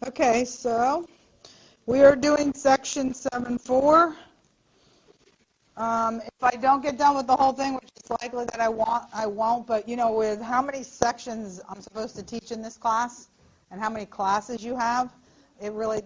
Okay, so we are doing section 7.4. If I don't get done with the whole thing, which is likely that I won't, but you know, with how many sections I'm supposed to teach in this class and how many classes you have, it really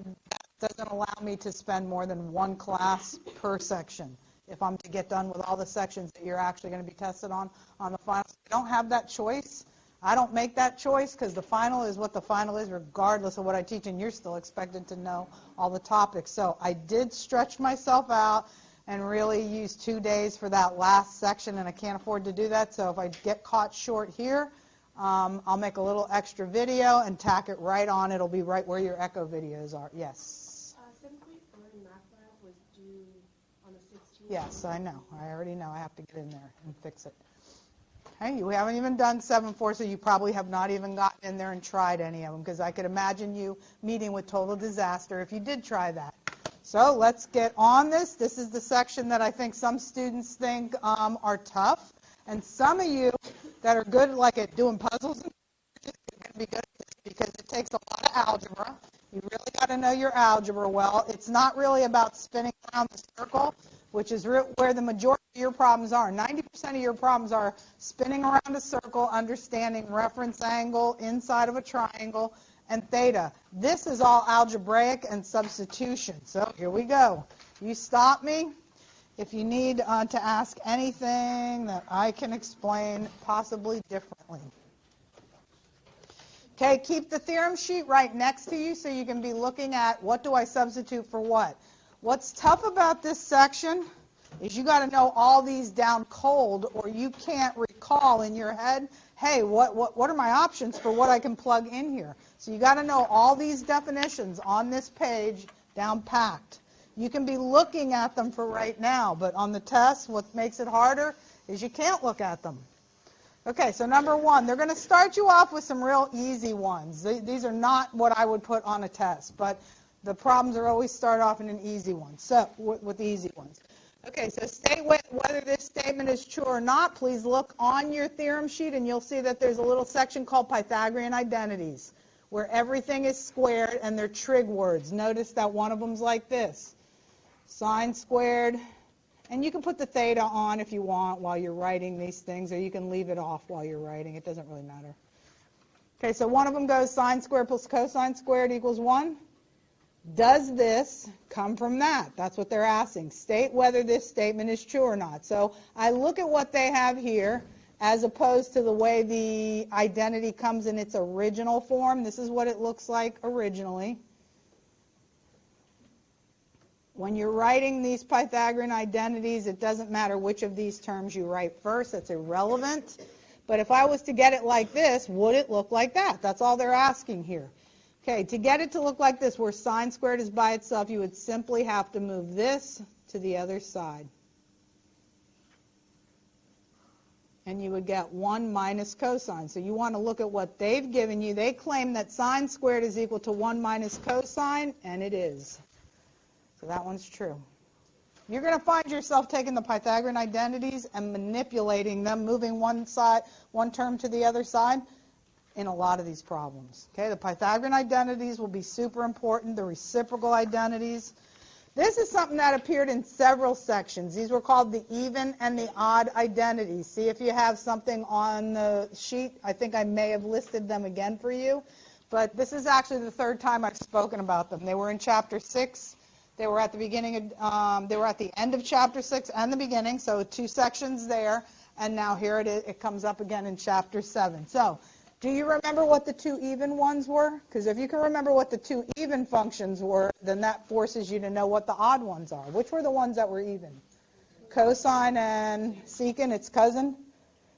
doesn't allow me to spend more than one class per section if I'm to get done with all the sections that you're actually going to be tested on the final. So I don't have that choice. I don't make that choice because the final is what the final is regardless of what I teach, and you're still expected to know all the topics. So I did stretch myself out and really use 2 days for that last section, and I can't afford to do that. So if I get caught short here, I'll make a little extra video and tack it right on. It'll be right where your echo videos are. Yes? 7.4 in Math Lab was due on the 16th. Yes, I know. I already know. I have to get in there and fix it. Hey, you haven't even done 7.4, so you probably have not even gotten in there and tried any of them, because I could imagine you meeting with total disaster if you did try that. So let's get on this. This is the section that I think some students think are tough, and some of you that are good like at doing puzzles and you're going to be good at this because it takes a lot of algebra. You really got to know your algebra well. It's not really about spinning around the circle, which is where the majority of your problems are. 90% of your problems are spinning around a circle, understanding reference angle inside of a triangle, and theta. This is all algebraic and substitution. So here we go. You stop me if you need to ask anything that I can explain possibly differently. Okay, keep the theorem sheet right next to you so you can be looking at what do I substitute for what. What's tough about this section is you got to know all these down cold, or you can't recall in your head, hey, what are my options for what I can plug in here? So you got to know all these definitions on this page down packed. You can be looking at them for right now, but on the test, what makes it harder is you can't look at them. Okay, so number one, they're going to start you off with some real easy ones. These are not what I would put on a test, but the problems are always start off in an easy one. So with the easy ones. Okay, so state whether this statement is true or not. Please look on your theorem sheet, and you'll see that there's a little section called Pythagorean Identities, where everything is squared and they're trig words. Notice that one of them's like this, sine squared. And you can put the theta on if you want while you're writing these things, or you can leave it off while you're writing. It doesn't really matter. Okay, so one of them goes sine squared plus cosine squared equals 1. Does this come from that? That's what they're asking. State whether this statement is true or not. So I look at what they have here as opposed to the way the identity comes in its original form. This is what it looks like originally. When you're writing these Pythagorean identities, it doesn't matter which of these terms you write first. That's irrelevant. But if I was to get it like this, would it look like that? That's all they're asking here. Okay, to get it to look like this, where sine squared is by itself, you would simply have to move this to the other side. And you would get 1 minus cosine. So you want to look at what they've given you. They claim that sine squared is equal to 1 minus cosine, and it is. So that one's true. You're going to find yourself taking the Pythagorean identities and manipulating them, moving one term to the other side in a lot of these problems. Okay, the Pythagorean identities will be super important, the reciprocal identities. This is something that appeared in several sections. These were called the even and the odd identities. See if you have something on the sheet. I think I may have listed them again for you. But this is actually the third time I've spoken about them. They were in Chapter 6. They were at the beginning of, they were at the end of Chapter 6 and the beginning, so 2 sections there. And now here it is. It comes up again in Chapter 7. So do you remember what the 2 even ones were? Because if you can remember what the 2 even functions were, then that forces you to know what the odd ones are. Which were the ones that were even? Cosine and secant, its cousin.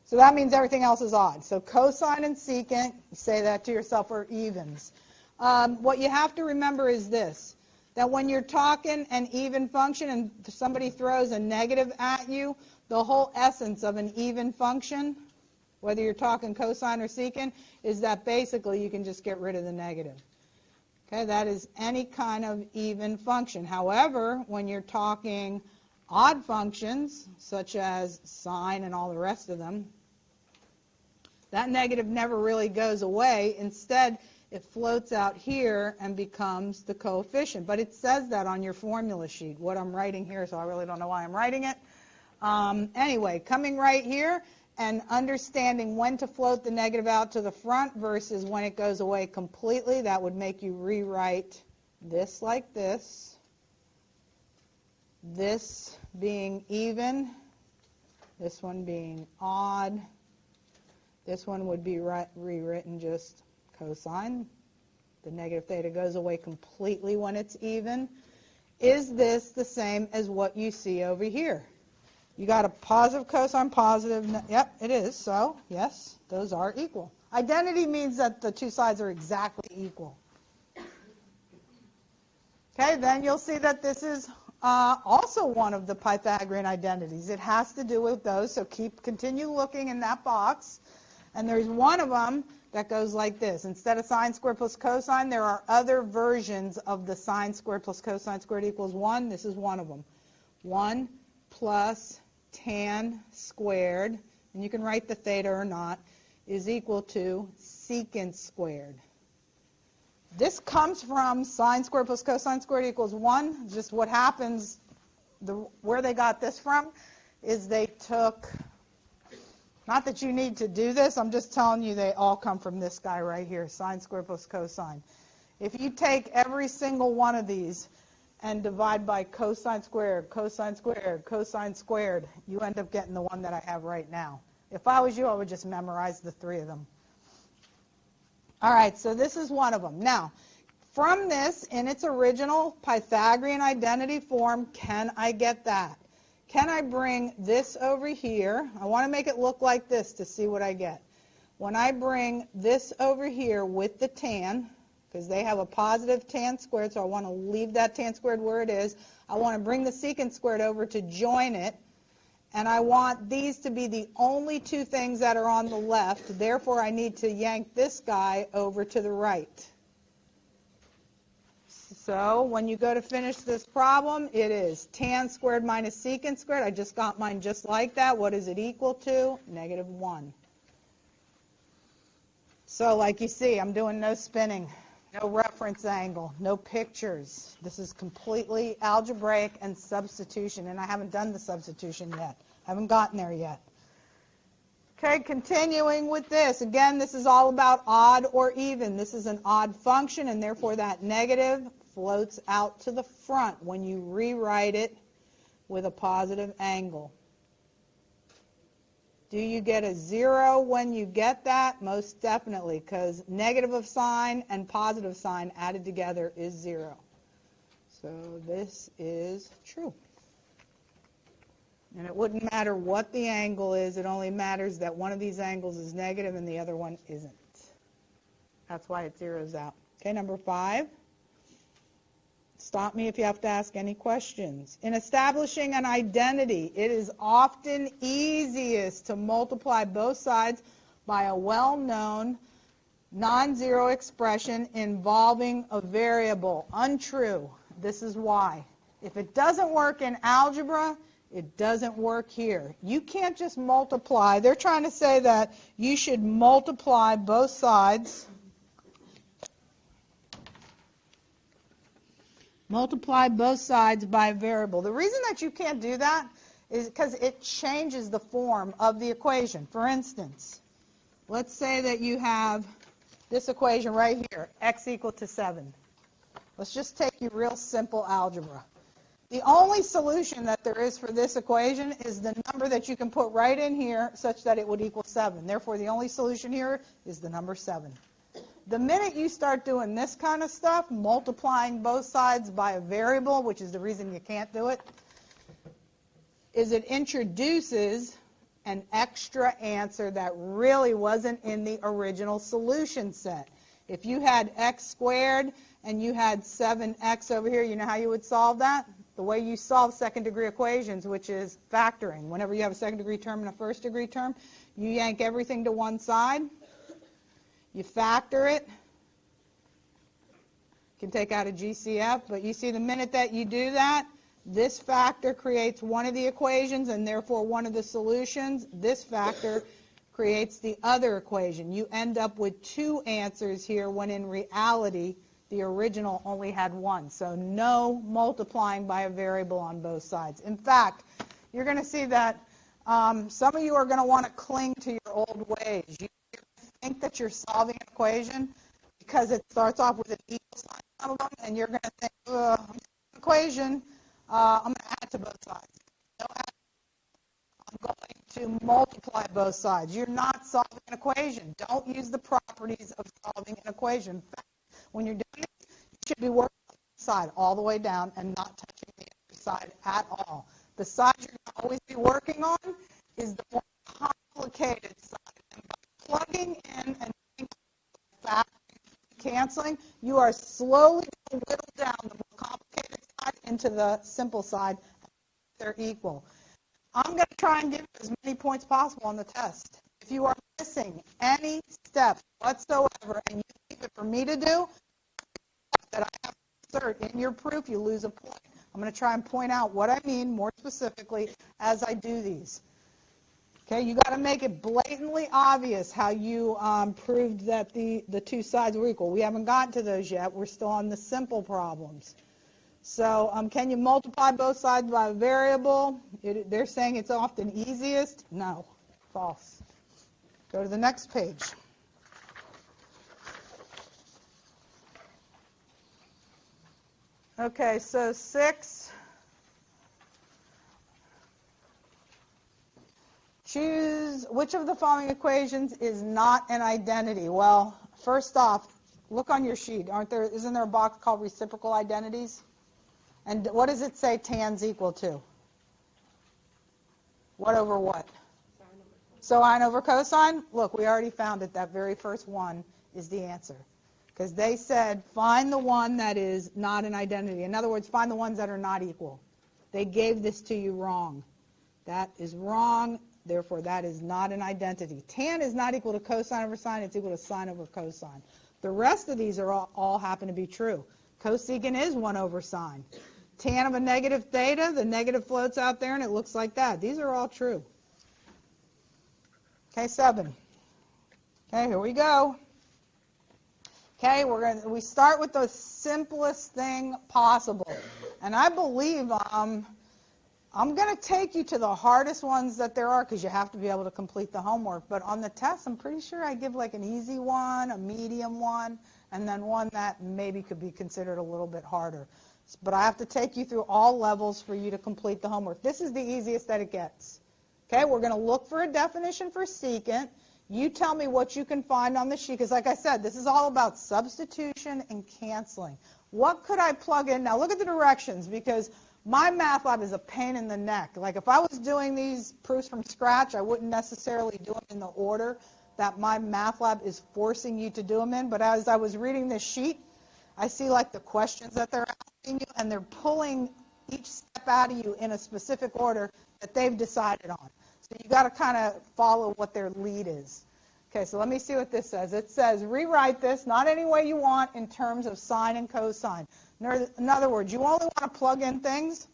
So that means everything else is odd. So cosine and secant, you say that to yourself, are evens. What you have to remember is this, that when you're talking an even function and somebody throws a negative at you, the whole essence of an even function, whether you're talking cosine or secant, is that basically you can just get rid of the negative. Okay, that is any kind of even function. However, when you're talking odd functions, such as sine and all the rest of them, that negative never really goes away. Instead, it floats out here and becomes the coefficient. But it says that on your formula sheet, what I'm writing here, so I really don't know why I'm writing it. Anyway, coming right here and understanding when to float the negative out to the front versus when it goes away completely, that would make you rewrite this like this. This being even, this one being odd. This one would be rewritten just cosine. The negative theta goes away completely when it's even. Is this the same as what you see over here? You got a positive cosine, positive, yep, it is. So, yes, those are equal. Identity means that the two sides are exactly equal. Okay, then you'll see that this is also one of the Pythagorean identities. It has to do with those, so continue looking in that box. And there's one of them that goes like this. Instead of sine squared plus cosine, there are other versions of the sine squared plus cosine squared equals 1. This is one of them. 1 plus tan squared, and you can write the theta or not, is equal to secant squared. This comes from sine squared plus cosine squared equals 1. Just what happens, where they got this from, is they took, not that you need to do this, I'm just telling you they all come from this guy right here, sine squared plus cosine. If you take every single one of these and divide by cosine squared, cosine squared, cosine squared, you end up getting the one that I have right now. If I was you, I would just memorize the three of them. All right, so this is one of them. Now, from this, in its original Pythagorean identity form, can I get that? Can I bring this over here? I want to make it look like this to see what I get. When I bring this over here with the tan, because they have a positive tan squared, so I want to leave that tan squared where it is. I want to bring the secant squared over to join it, and I want these to be the only two things that are on the left. Therefore, I need to yank this guy over to the right. So when you go to finish this problem, it is tan squared minus secant squared. I just got mine just like that. What is it equal to? -1. So like you see, I'm doing no spinning. No reference angle, no pictures. This is completely algebraic and substitution, and I haven't done the substitution yet. I haven't gotten there yet. Okay, continuing with this. Again, this is all about odd or even. This is an odd function, and therefore that negative floats out to the front when you rewrite it with a positive angle. Do you get a 0 when you get that? Most definitely, because negative of sign and positive sign added together is 0. So this is true. And it wouldn't matter what the angle is. It only matters that one of these angles is negative and the other one isn't. That's why it zeroes out. Okay, number 5. Stop me if you have to ask any questions. In establishing an identity, it is often easiest to multiply both sides by a well-known non-zero expression involving a variable. Untrue. This is why. If it doesn't work in algebra, it doesn't work here. You can't just multiply. They're trying to say that you should multiply both sides. Multiply both sides by a variable. The reason that you can't do that is because it changes the form of the equation. For instance, let's say that you have this equation right here, x equal to 7. Let's just take you real simple algebra. The only solution that there is for this equation is the number that you can put right in here such that it would equal 7. Therefore, the only solution here is the number 7. The minute you start doing this kind of stuff, multiplying both sides by a variable, which is the reason you can't do it, is it introduces an extra answer that really wasn't in the original solution set. If you had x squared and you had 7x over here, you know how you would solve that? The way you solve second-degree equations, which is factoring. Whenever you have a second-degree term and a first-degree term, you yank everything to one side. You factor it. You can take out a GCF, but you see the minute that you do that, this factor creates one of the equations and therefore one of the solutions. This factor creates the other equation. You end up with two answers here when in reality the original only had one. So no multiplying by a variable on both sides. In fact, you're going to see that some of you are going to want to cling to your old ways. You think that you're solving an equation because it starts off with an equal sign on them, and you're going to think, equation, I'm going to add to both sides. No add. I'm going to multiply both sides. You're not solving an equation. Don't use the properties of solving an equation. In fact, when you're doing it, you should be working on the side all the way down and not touching the other side at all. The side you're going to always be working on is the more complicated side. And by plugging in and doing factoring, canceling, you are slowly going to whittle down the more complicated side into the simple side. They're equal. I'm going to try and give you as many points possible on the test. If you are missing any steps whatsoever and you leave it for me to do, that I have to insert in your proof, you lose a point. I'm going to try and point out what I mean more specifically as I do these. Okay, you got to make it blatantly obvious how you proved that the two sides were equal. We haven't gotten to those yet. We're still on the simple problems. So can you multiply both sides by a variable? They're saying it's often easiest. No, false. Go to the next page. Okay, so 6. Choose which of the following equations is not an identity. Well, first off, look on your sheet. Isn't there a box called reciprocal identities? And what does it say tan's equal to? What over what? Sine over cosine? Look, we already found it. That very first one is the answer. Because they said find the one that is not an identity. In other words, find the ones that are not equal. They gave this to you wrong. That is wrong. Therefore, that is not an identity. Tan is not equal to cosine over sine. It's equal to sine over cosine. The rest of these are all happen to be true. Cosecant is 1 over sine. Tan of a negative theta, the negative floats out there, and it looks like that. These are all true. Okay, 7. Okay, here we go. Okay, we start with the simplest thing possible. And I believe I'm going to take you to the hardest ones that there are because you have to be able to complete the homework. But on the test, I'm pretty sure I give like an easy one, a medium one, and then one that maybe could be considered a little bit harder. But I have to take you through all levels for you to complete the homework. This is the easiest that it gets. Okay, we're going to look for a definition for secant. You tell me what you can find on the sheet, because like I said, this is all about substitution and canceling. What could I plug in? Now look at the directions, because my math lab is a pain in the neck. Like if I was doing these proofs from scratch, I wouldn't necessarily do them in the order that my math lab is forcing you to do them in. But as I was reading this sheet, I see like the questions that they're asking you, and they're pulling each step out of you in a specific order that they've decided on. So you got to kind of follow what their lead is. Okay, so let me see what this says. It says rewrite this not any way you want in terms of sine and cosine. In other words, you only want to plug in things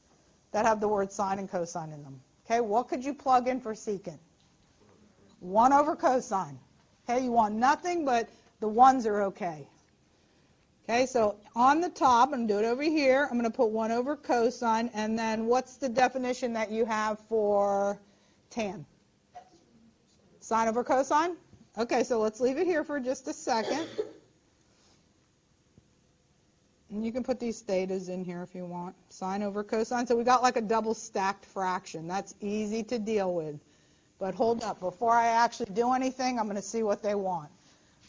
that have the word sine and cosine in them. Okay, what could you plug in for secant? 1 over cosine. Okay, you want nothing, but the ones are okay. Okay, so on the top, I'm going to do it over here. I'm going to put 1 over cosine, and then what's the definition that you have for tan? Sine over cosine? Okay, so let's leave it here for just a second. And you can put these thetas in here if you want. Sine over cosine. So we got like a double stacked fraction. That's easy to deal with. But hold up. Before I actually do anything, I'm going to see what they want.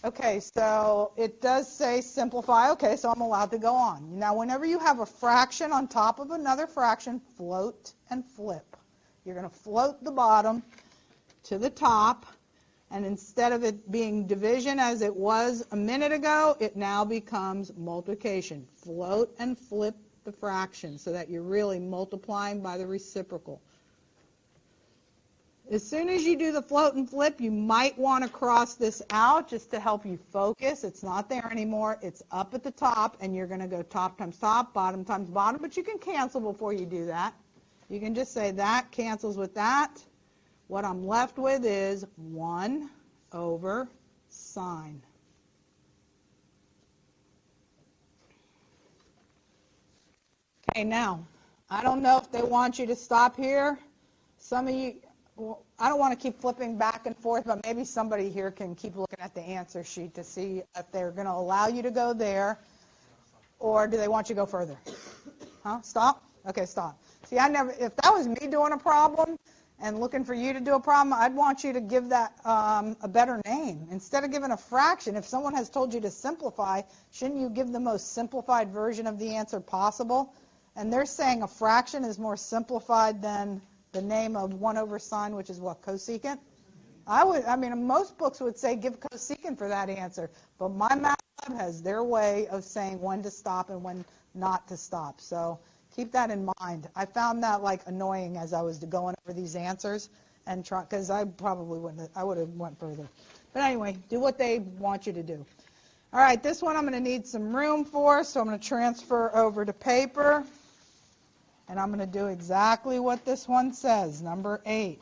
Okay, so it does say simplify. Okay, so I'm allowed to go on. Now, whenever you have a fraction on top of another fraction, float and flip. You're going to float the bottom to the top, and instead of it being division as it was a minute ago, it now becomes multiplication. Float and flip the fraction so that you're really multiplying by the reciprocal. As soon as you do the float and flip, you might want to cross this out just to help you focus. It's not there anymore. It's up at the top, and you're going to go top times top, bottom times bottom, but you can cancel before you do that. You can just say that cancels with that. what I'm left with is 1 over sine. Okay, now, I don't know if they want you to stop here. Some of you, well, I don't want to keep flipping back and forth, but maybe somebody here can keep looking at the answer sheet to see if they're going to allow you to go there, or do they want you to go further? Huh? Stop? Okay, stop. See, if that was me doing a problem and looking for you to do a problem, I'd want you to give that a better name. Instead of giving a fraction, if someone has told you to simplify, shouldn't you give the most simplified version of the answer possible? And they're saying a fraction is more simplified than the name of 1 over sine, which is what, cosecant? I mean, most books would say give cosecant for that answer, but my math lab has their way of saying when to stop and when not to stop. So keep that in mind. I found that like annoying as I was going over these answers and try, because I probably wouldn't, I would have went further. But anyway, do what they want you to do. All right, this one I'm going to need some room for, so I'm going to transfer over to paper. And I'm going to do exactly what this one says, number 8.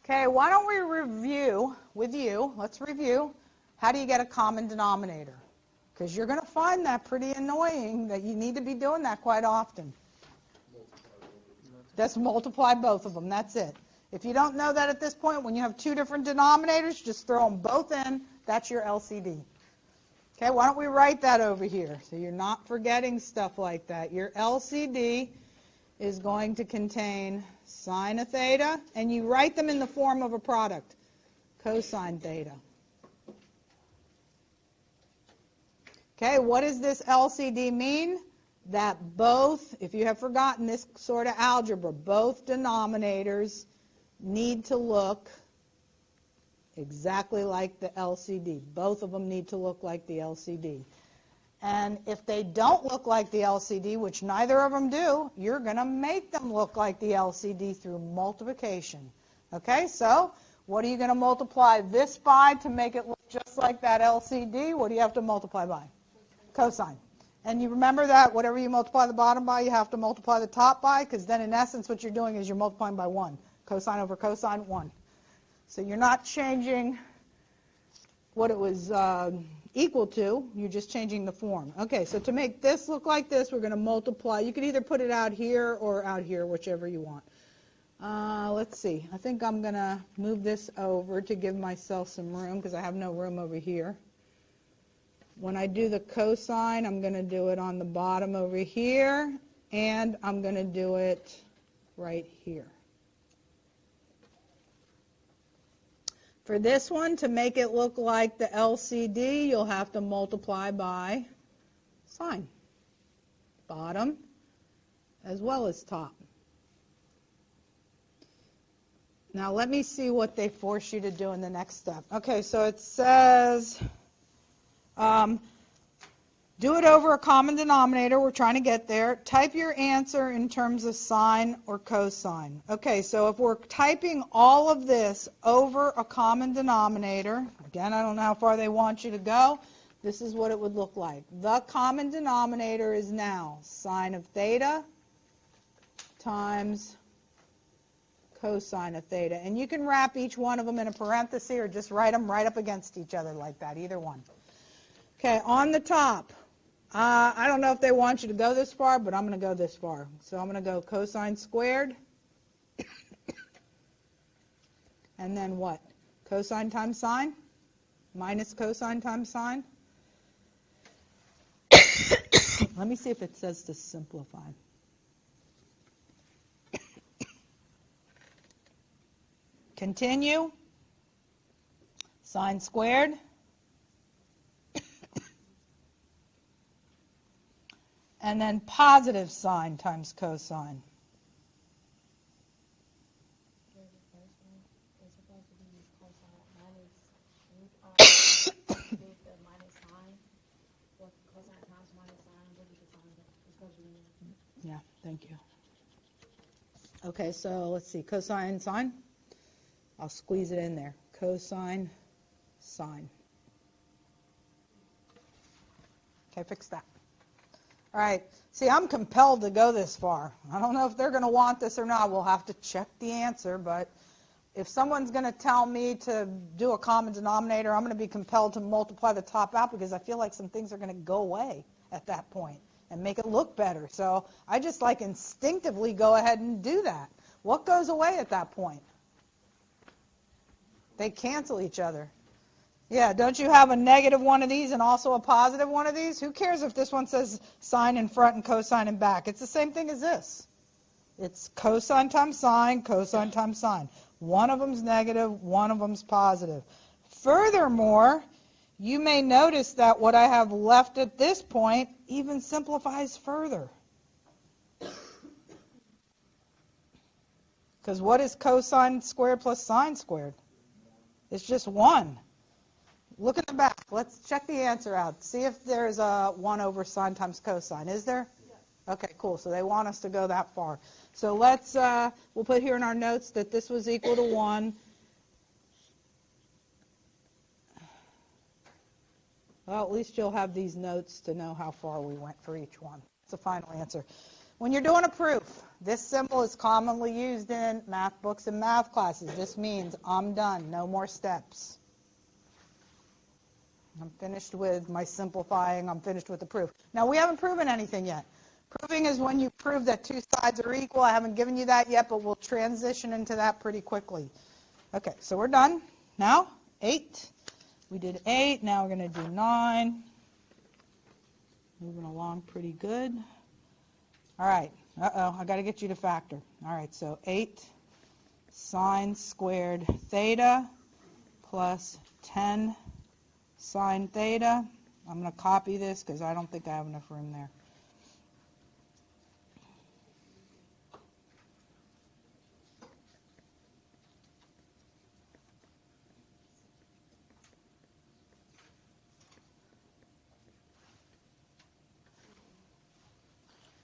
Okay, why don't we review with you, let's review, how do you get a common denominator? Because you're going to find that pretty annoying that you need to be doing that quite often. Just multiply both of them, that's it. If you don't know that at this point, when you have two different denominators, just throw them both in, that's your LCD. Okay, why don't we write that over here so you're not forgetting stuff like that. Your LCD is going to contain sine of theta, and you write them in the form of a product, cosine theta. Okay, what does this LCD mean? That both, if you have forgotten this sort of algebra, both denominators need to look exactly like the LCD. Both of them need to look like the LCD. And if they don't look like the LCD, which neither of them do, you're going to make them look like the LCD through multiplication. Okay, so what are you going to multiply this by to make it look just like that LCD? What do you have to multiply by? Cosine. And you remember that whatever you multiply the bottom by, you have to multiply the top by, because then in essence what you're doing is you're multiplying by 1. Cosine over cosine, 1. So you're not changing what it was equal to, you're just changing the form. Okay, so to make this look like this, we're going to multiply. You could either put it out here or out here, whichever you want. Let's see. I think I'm going to move this over to give myself some room, because I have no room over here. When I do the cosine, I'm going to do it on the bottom over here, and I'm going to do it right here. For this one, to make it look like the LCD, you'll have to multiply by sine. Bottom as well as top. Now let me see what they force you to do in the next step. Okay, so it says do it over a common denominator. We're trying to get there. Type your answer in terms of sine or cosine. Okay, so if we're typing all of this over a common denominator, again, I don't know how far they want you to go, this is what it would look like. The common denominator is now sine of theta times cosine of theta. And you can wrap each one of them in a parenthesis or just write them right up against each other like that, either one. Okay, on the top, I don't know if they want you to go this far, but I'm going to go this far. So I'm going to go cosine squared. And then what? Cosine times sine minus cosine times sine. Let me see if it says to simplify. Continue. Sine squared. And then positive sine times cosine. Yeah, thank you. Okay, so let's see, cosine, sine. I'll squeeze it in there. Cosine, sine. Okay, fix that. All right, see, I'm compelled to go this far. I don't know if they're going to want this or not. We'll have to check the answer, but if someone's going to tell me to do a common denominator, I'm going to be compelled to multiply the top out because I feel like some things are going to go away at that point and make it look better. So I just like instinctively go ahead and do that. What goes away at that point? They cancel each other. Yeah, don't you have a negative one of these and also a positive one of these? Who cares if this one says sine in front and cosine in back? It's the same thing as this. It's cosine times sine, cosine times sine. One of them's negative, one of them's positive. Furthermore, you may notice that what I have left at this point even simplifies further. Because what is cosine squared plus sine squared? It's just 1. Look at the back. Let's check the answer out. See if there's a 1 over sine times cosine. Is there? Yeah. Okay, cool. So they want us to go that far. So let's, we'll put here in our notes that this was equal to 1. Well, at least you'll have these notes to know how far we went for each one. It's the final answer. When you're doing a proof, this symbol is commonly used in math books and math classes. This means I'm done, no more steps. I'm finished with my simplifying, I'm finished with the proof. Now, we haven't proven anything yet. Proving is when you prove that two sides are equal. I haven't given you that yet, but we'll transition into that pretty quickly. Okay, so we're done. Now, 8. We did 8, now we're going to do 9. Moving along pretty good. All right, I got to get you to factor. All right, so 8 sine squared theta plus 10 sine theta. I'm going to copy this because I don't think I have enough room there.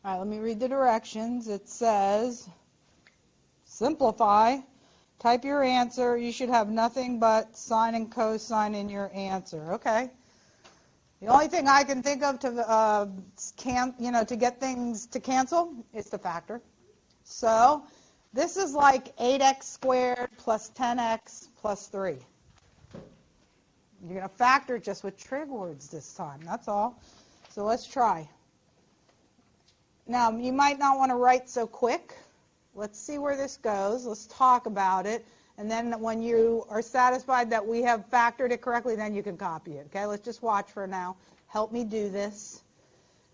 All right, let me read the directions. It says, simplify, type your answer. You should have nothing but sine and cosine in your answer. Okay. The only thing I can think of to to get things to cancel is the factor. So this is like 8x squared plus 10x plus 3. You're going to factor just with trig words this time. That's all. So let's try. Now, you might not want to write so quick. Let's see where this goes. Let's talk about it. And then when you are satisfied that we have factored it correctly, then you can copy it. Okay, let's just watch for now. Help me do this.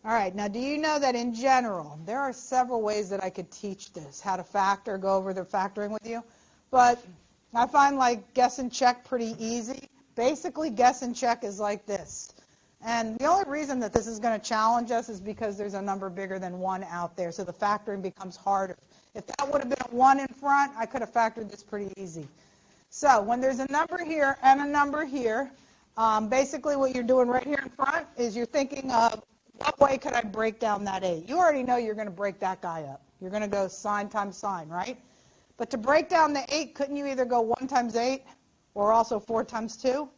All right, now do you know that in general, there are several ways that I could teach this, how to factor, go over the factoring with you. But I find like guess and check pretty easy. Basically, guess and check is like this. And the only reason that this is going to challenge us is because there's a number bigger than 1 out there, so the factoring becomes harder. If that would have been a 1 in front, I could have factored this pretty easy. So when there's a number here and a number here, basically what you're doing right here in front is you're thinking of what way could I break down that 8? You already know you're going to break that guy up. You're going to go sine times sine, right? But to break down the 8, couldn't you either go 1 times 8 or also 4 times 2?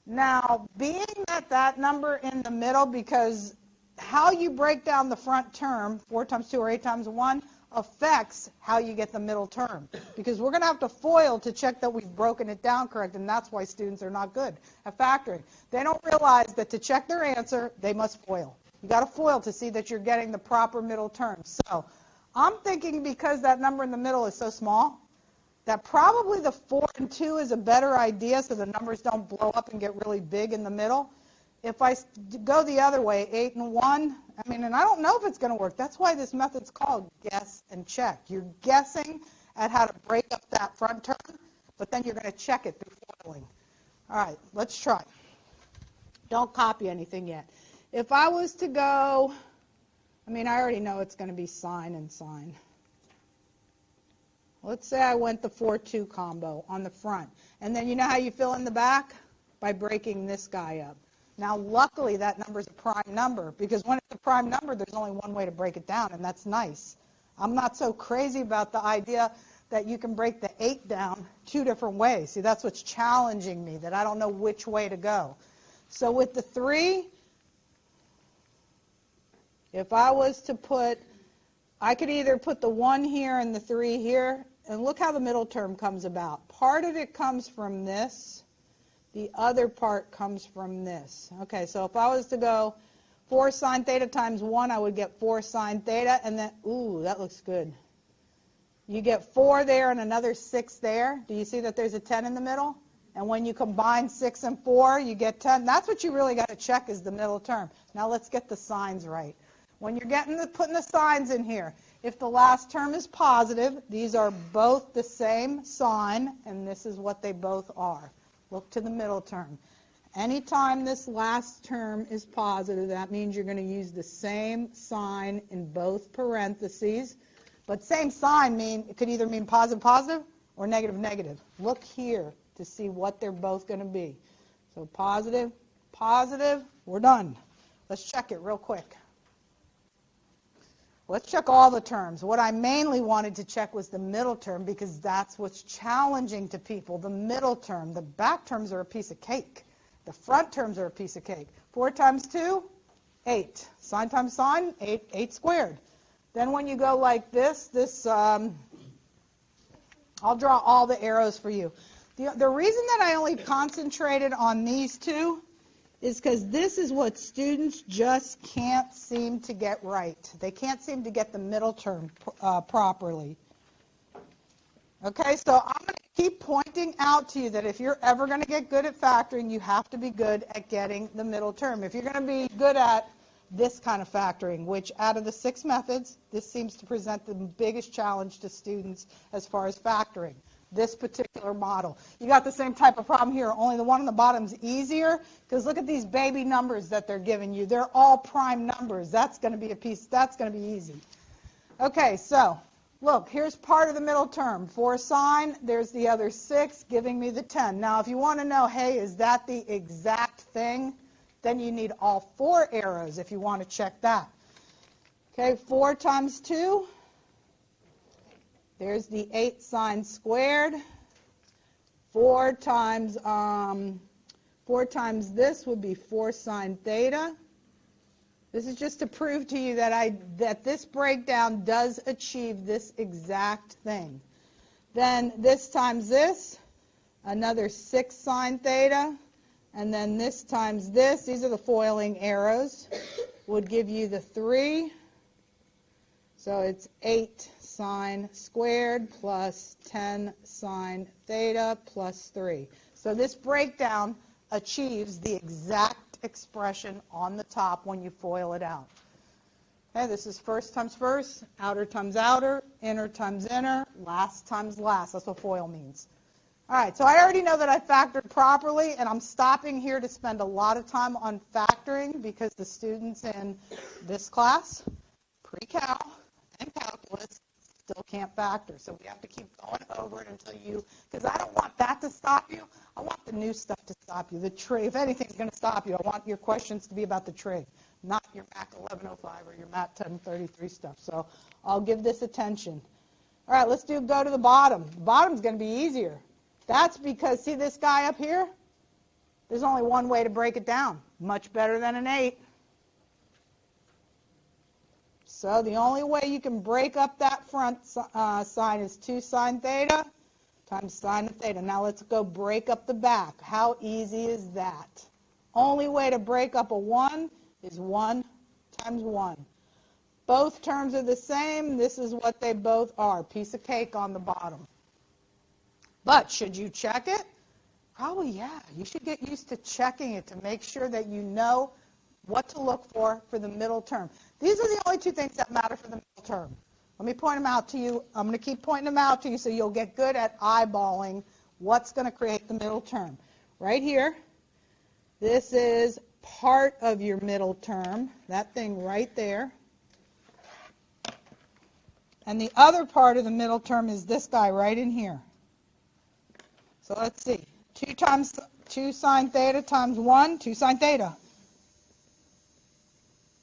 Now, being that number in the middle, because how you break down the front term, 4 times 2 or 8 times 1, affects how you get the middle term. Because we're going to have to FOIL to check that we've broken it down correct, and that's why students are not good at factoring. They don't realize that to check their answer, they must FOIL. You got to FOIL to see that you're getting the proper middle term. So I'm thinking because that number in the middle is so small, that probably the 4 and 2 is a better idea so the numbers don't blow up and get really big in the middle. If I go the other way, 8 and 1, and I don't know if it's going to work. That's why this method's called guess and check. You're guessing at how to break up that front term, but then you're going to check it through FOILing. All right, let's try. Don't copy anything yet. If I was to go, I already know it's going to be sine and sine. Let's say I went the 4-2 combo on the front. And then you know how you fill in the back? By breaking this guy up. Now, luckily, that number is a prime number, because when it's a prime number, there's only one way to break it down, and that's nice. I'm not so crazy about the idea that you can break the 8 down 2 different ways. See, that's what's challenging me, that I don't know which way to go. So with the 3, if I was to put, I could either put the 1 here and the 3 here, and look how the middle term comes about. Part of it comes from this. The other part comes from this. Okay, so if I was to go 4 sine theta times 1, I would get 4 sine theta, and then, ooh, that looks good. You get 4 there and another 6 there. Do you see that there's a 10 in the middle? And when you combine 6 and 4, you get 10. That's what you really got to check, is the middle term. Now let's get the signs right. When you're putting the signs in here, if the last term is positive, these are both the same sign, and this is what they both are. Look to the middle term. Anytime this last term is positive, that means you're going to use the same sign in both parentheses. But same sign it could either mean positive, positive, or negative, negative. Look here to see what they're both going to be. So positive, positive, we're done. Let's check it real quick. Let's check all the terms. What I mainly wanted to check was the middle term, because that's what's challenging to people, the middle term. The back terms are a piece of cake. The front terms are a piece of cake. 4 times 2, 8. Sine times sine, 8 squared. Then when you go like this, I'll draw all the arrows for you. The reason that I only concentrated on these 2 is because this is what students just can't seem to get right. They can't seem to get the middle term properly. Okay, so I'm going to keep pointing out to you that if you're ever going to get good at factoring, you have to be good at getting the middle term. If you're going to be good at this kind of factoring, which out of the 6 methods, this seems to present the biggest challenge to students as far as factoring, this particular model. You got the same type of problem here, only the one on the bottom is easier, because look at these baby numbers that they're giving you. They're all prime numbers. That's going to be that's going to be easy. Okay, so look, here's part of the middle term. 4 sine, there's the other 6, giving me the 10. Now, if you want to know, hey, is that the exact thing? Then you need all 4 arrows if you want to check that. Okay, 4 times 2. There's the 8 sine squared. 4 times this would be 4 sine theta. This is just to prove to you that this breakdown does achieve this exact thing. Then this times this, another 6 sine theta. And then this times this, these are the foiling arrows, would give you the 3. So it's 8 sine squared plus 10 sine theta plus 3. So this breakdown achieves the exact expression on the top when you FOIL it out. Okay, this is first times first, outer times outer, inner times inner, last times last. That's what FOIL means. All right, so I already know that I factored properly, and I'm stopping here to spend a lot of time on factoring because the students in this class, pre-cal and calculus, still can't factor. So we have to keep going over it until because I don't want that to stop you. I want the new stuff to stop you. The trig, if anything's going to stop you, I want your questions to be about the trig, not your MAC1105 or your MAC1033 stuff. So I'll give this attention. All right, let's go to the bottom. The bottom's going to be easier. That's because, see this guy up here? There's only one way to break it down. Much better than an 8. So the only way you can break up that front sine is 2 sine theta times sine of theta. Now let's go break up the back. How easy is that? Only way to break up a 1 is 1 times 1. Both terms are the same. This is what they both are. Piece of cake on the bottom. But should you check it? Probably, yeah. You should get used to checking it to make sure that you know what to look for the middle term. These are the only 2 things that matter for the middle term. Let me point them out to you. I'm going to keep pointing them out to you so you'll get good at eyeballing what's going to create the middle term. Right here, this is part of your middle term, that thing right there. And the other part of the middle term is this guy right in here. So let's see. 2 sine theta times 1, 2 sine theta.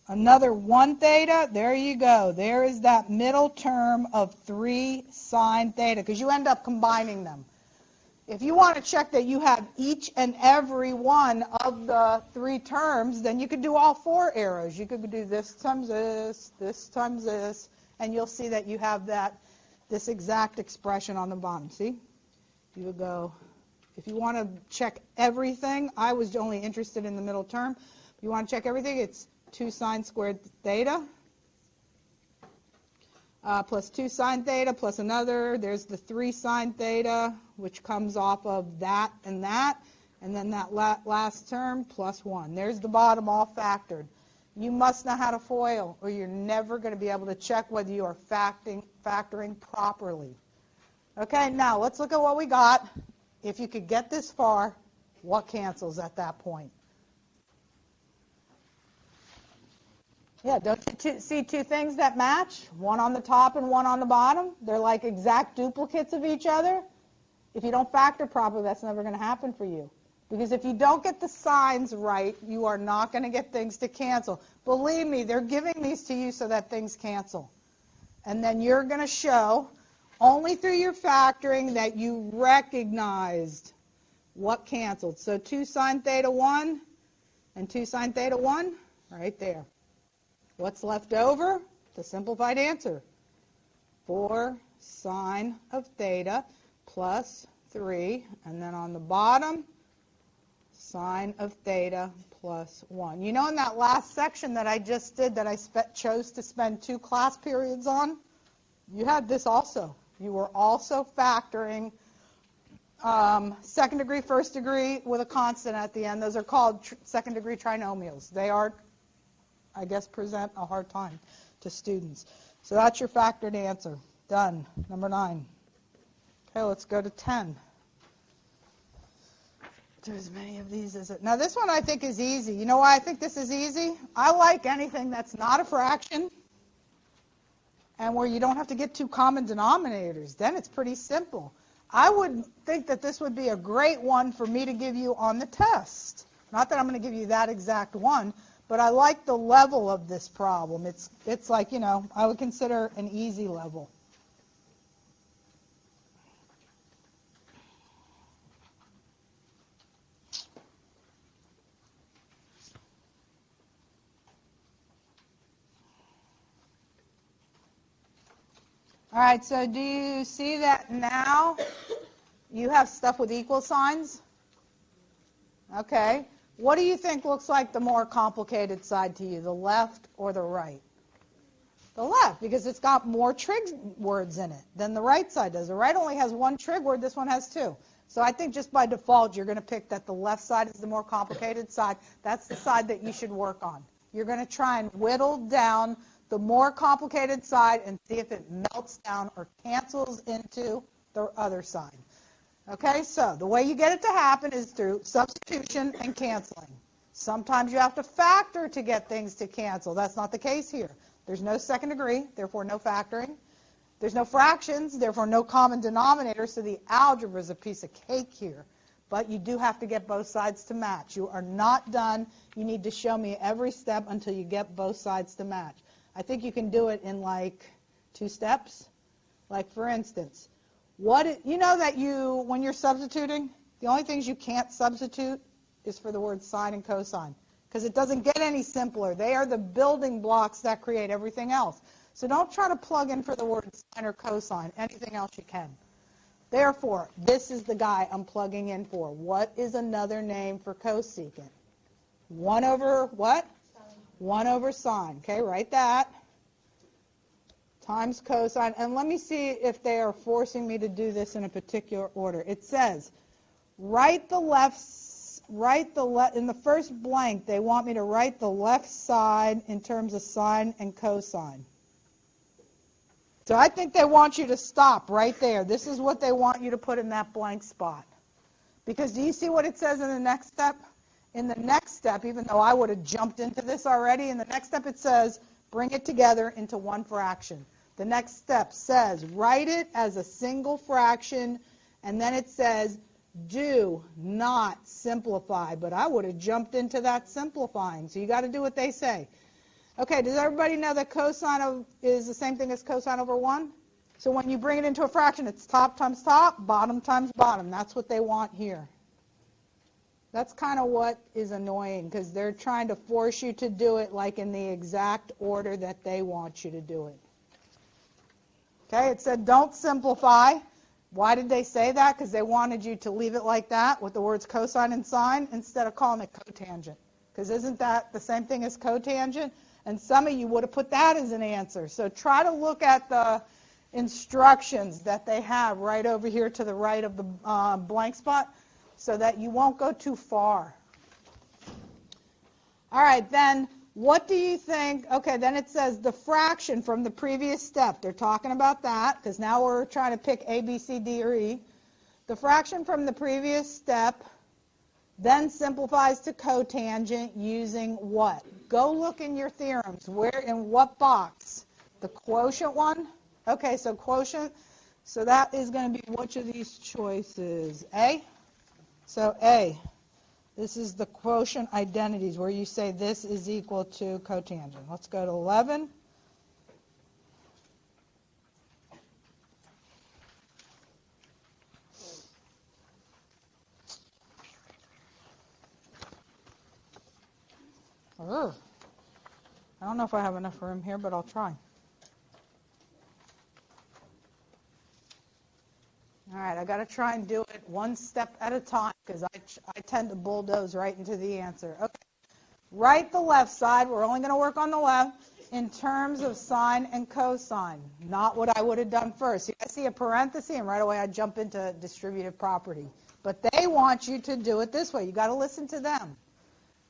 Another 1 theta, there you go. There is that middle term of 3 sine theta, because you end up combining them. If you want to check that you have each and every one of the 3 terms, then you could do all 4 arrows. You could do this times this, and you'll see that you have this exact expression on the bottom. See? You would go, if you want to check everything, I was only interested in the middle term. If you want to check everything, it's 2 sine squared theta plus 2 sine theta plus another. There's the 3 sine theta, which comes off of that, and then that last term plus 1. There's the bottom all factored. You must know how to FOIL, or you're never going to be able to check whether you are factoring properly. Okay, now let's look at what we got. If you could get this far, what cancels at that point? Yeah, don't you see 2 things that match? One on the top and one on the bottom. They're like exact duplicates of each other. If you don't factor properly, that's never going to happen for you. Because if you don't get the signs right, you are not going to get things to cancel. Believe me, they're giving these to you so that things cancel. And then you're going to show, only through your factoring, that you recognized what canceled. So 2 sine theta 1 and 2 sine theta 1, right there. What's left over? The simplified answer. 4 sine of theta plus 3. And then on the bottom, sine of theta plus 1. You know, in that last section that I just did that I chose to spend 2 class periods on, you had this also. You were also factoring second degree, first degree with a constant at the end. Those are called second degree trinomials. They are, I guess, present a hard time to students. So that's your factored answer. Done. Number 9. Okay, let's go to 10. There's as many of these as it. Now this one I think is easy. You know why I think this is easy? I like anything that's not a fraction and where you don't have to get 2 common denominators. Then it's pretty simple. I would think that this would be a great one for me to give you on the test. Not that I'm going to give you that exact one, but I like the level of this problem. It's like, you know, I would consider an easy level. All right, so do you see that now you have stuff with equal signs? Okay. What do you think looks like the more complicated side to you, the left or the right? The left, because it's got more trig words in it than the right side does. The right only has 1 trig word, this one has 2. So I think just by default you're going to pick that the left side is the more complicated side. That's the side that you should work on. You're going to try and whittle down the more complicated side and see if it melts down or cancels into the other side. Okay, so the way you get it to happen is through substitution and canceling. Sometimes you have to factor to get things to cancel. That's not the case here. There's no second degree, therefore no factoring. There's no fractions, therefore no common denominator, so the algebra is a piece of cake here. But you do have to get both sides to match. You are not done. You need to show me every step until you get both sides to match. I think you can do it in like 2 steps. Like for instance, you know that when you're substituting, the only things you can't substitute is for the words sine and cosine, because it doesn't get any simpler. They are the building blocks that create everything else. So don't try to plug in for the word sine or cosine, anything else you can. Therefore, this is the guy I'm plugging in for. What is another name for cosecant? 1 over what? 1 over sine. Okay, write that. Times cosine. And let me see if they are forcing me to do this in a particular order. It says, in the first blank, they want me to write the left side in terms of sine and cosine. So I think they want you to stop right there. This is what they want you to put in that blank spot. Because do you see what it says in the next step? In the next step, even though I would have jumped into this already, in the next step it says, bring it together into 1 fraction. The next step says, write it as a single fraction, and then it says, do not simplify. But I would have jumped into that simplifying, so you got to do what they say. Okay, does everybody know that cosine is the same thing as cosine over 1? So when you bring it into a fraction, it's top times top, bottom times bottom. That's what they want here. That's kind of what is annoying, because they're trying to force you to do it like in the exact order that they want you to do it. Okay, it said don't simplify. Why did they say that? Because they wanted you to leave it like that with the words cosine and sine instead of calling it cotangent. Because isn't that the same thing as cotangent? And some of you would have put that as an answer. So try to look at the instructions that they have right over here to the right of the blank spot so that you won't go too far. All right, then what do you think? Okay, then it says the fraction from the previous step. They're talking about that because now we're trying to pick A, B, C, D, or E. The fraction from the previous step then simplifies to cotangent using what? Go look in your theorems. Where, in what box? The quotient one? Okay, so quotient. So that is going to be which of these choices? A? So A. This is the quotient identities where you say this is equal to cotangent. Let's go to 11. Ugh. I don't know if I have enough room here, but I'll try. All right, I got to try and do it one step at a time because I tend to bulldoze right into the answer. Okay, write the left side. We're only going to work on the left in terms of sine and cosine, not what I would have done first. See, I see a parenthesis, and right away I jump into distributive property. But they want you to do it this way. You got to listen to them.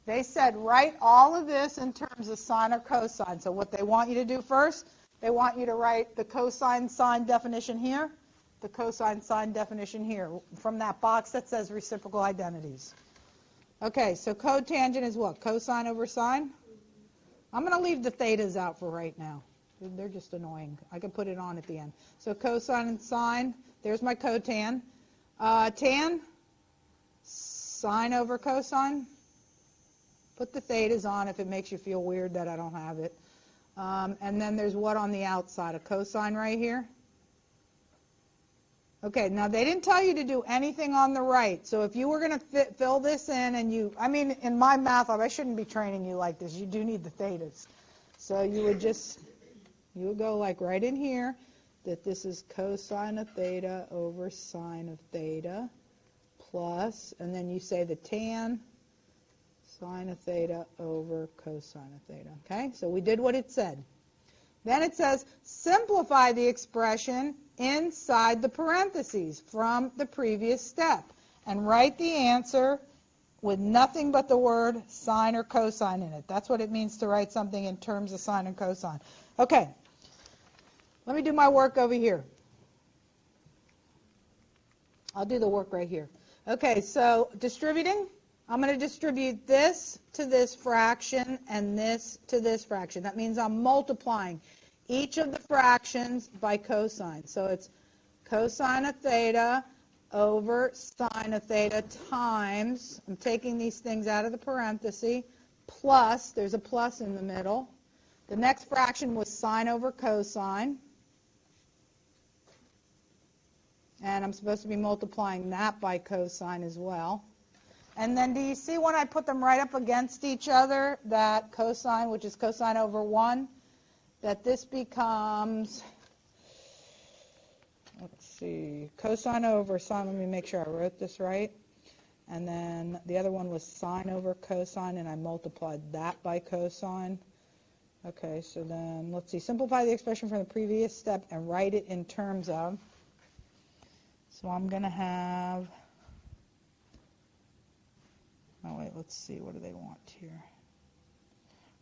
They said write all of this in terms of sine or cosine. So what they want you to do first, they want you to write the cosine sine definition here, the cosine sine definition here, from that box that says reciprocal identities. Okay, so cotangent is what? Cosine over sine? I'm going to leave the thetas out for right now. They're just annoying. I can put it on at the end. So cosine and sine, there's my cotan. Tan, sine over cosine. Put the thetas on if it makes you feel weird that I don't have it. And then there's what on the outside? A cosine right here? Okay, now they didn't tell you to do anything on the right. So if you were going to fill this in and in my math lab, I shouldn't be training you like this. You do need the thetas. So you would go like right in here that this is cosine of theta over sine of theta plus, and then you say the tan sine of theta over cosine of theta. Okay, so we did what it said. Then it says simplify the expression inside the parentheses from the previous step and write the answer with nothing but the word sine or cosine in it. That's what it means to write something in terms of sine and cosine. Okay, let me do my work over here. I'll do the work right here. Okay, so distributing. I'm going to distribute this to this fraction and this to this fraction. That means I'm multiplying each of the fractions by cosine. So it's cosine of theta over sine of theta times, I'm taking these things out of the parenthesis, plus, there's a plus in the middle. The next fraction was sine over cosine. And I'm supposed to be multiplying that by cosine as well. And then do you see when I put them right up against each other, that cosine, which is cosine over 1, that this becomes, let's see, cosine over sine. Let me make sure I wrote this right. And then the other one was sine over cosine, and I multiplied that by cosine. Okay, so then let's see, simplify the expression from the previous step and write it in terms of. So I'm going to have, oh wait, let's see, what do they want here?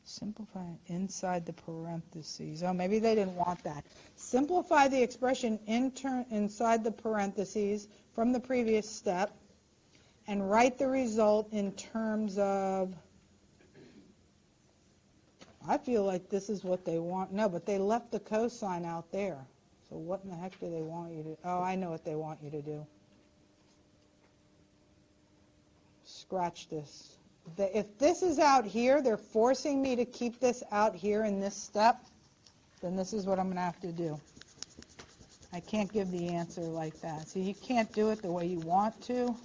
Simplify inside the parentheses. Oh, maybe they didn't want that. Simplify the expression inside the parentheses from the previous step and write the result in terms of, I feel like this is what they want. No, but they left the cosine out there. So what in the heck do they want you to, oh, I know what they want you to do. Scratch this. if this is out here, they're forcing me to keep this out here in this step, then this is what I'm going to have to do. I can't give the answer like that. So you can't do it the way you want to.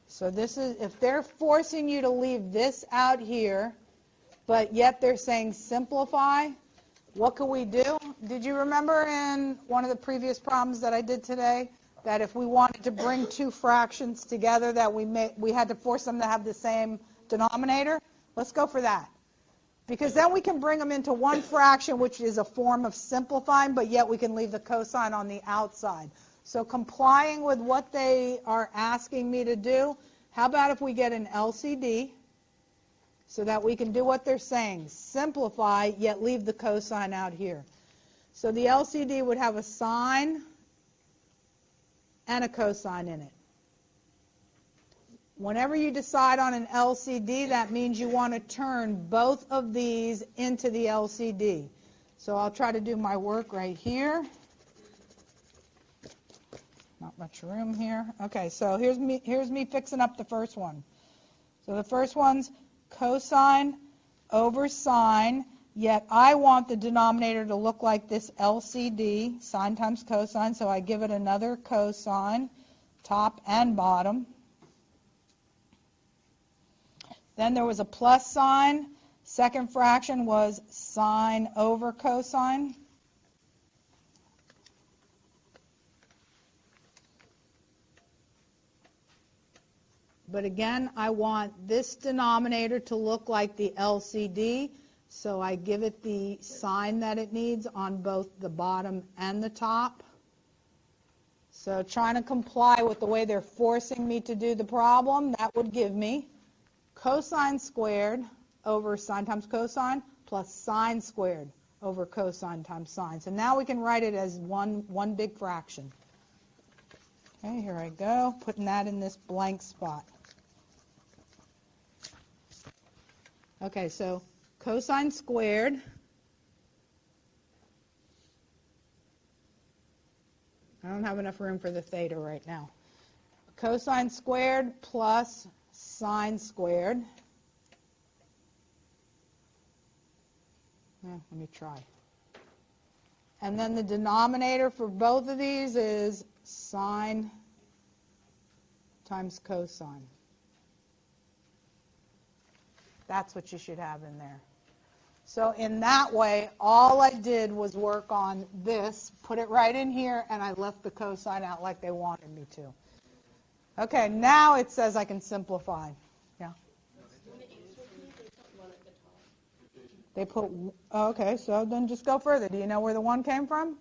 So this is, if they're forcing you to leave this out here, but yet they're saying simplify, what can we do? Did you remember in one of the previous problems that I did today that if we wanted to bring two fractions together that we had to force them to have the same denominator? Let's go for that. Because then we can bring them into one fraction, which is a form of simplifying, but yet we can leave the cosine on the outside. So complying with what they are asking me to do, how about if we get an LCD so that we can do what they're saying, simplify, yet leave the cosine out here. So the LCD would have a sine and a cosine in it. Whenever you decide on an LCD, that means you want to turn both of these into the LCD. So I'll try to do my work right here. Not much room here. Okay, so here's me fixing up the first one. So the first one's cosine over sine, yet I want the denominator to look like this LCD, sine times cosine, so I give it another cosine, top and bottom. Then there was a plus sign. Second fraction was sine over cosine. But again, I want this denominator to look like the LCD, so I give it the sign that it needs on both the bottom and the top. So trying to comply with the way they're forcing me to do the problem, that would give me cosine squared over sine times cosine plus sine squared over cosine times sine. So now we can write it as one big fraction. Okay, here I go, putting that in this blank spot. Okay, so cosine squared I don't have enough room for the theta right now. Cosine squared plus sine squared. Let me try. And then the denominator for both of these is sine times cosine. That's what you should have in there. So in that way, all I did was work on this, put it right in here, and I left the cosine out like they wanted me to. Okay, now it says I can simplify. Yeah? They put, okay, so then just go further. Do you know where the 1 came from?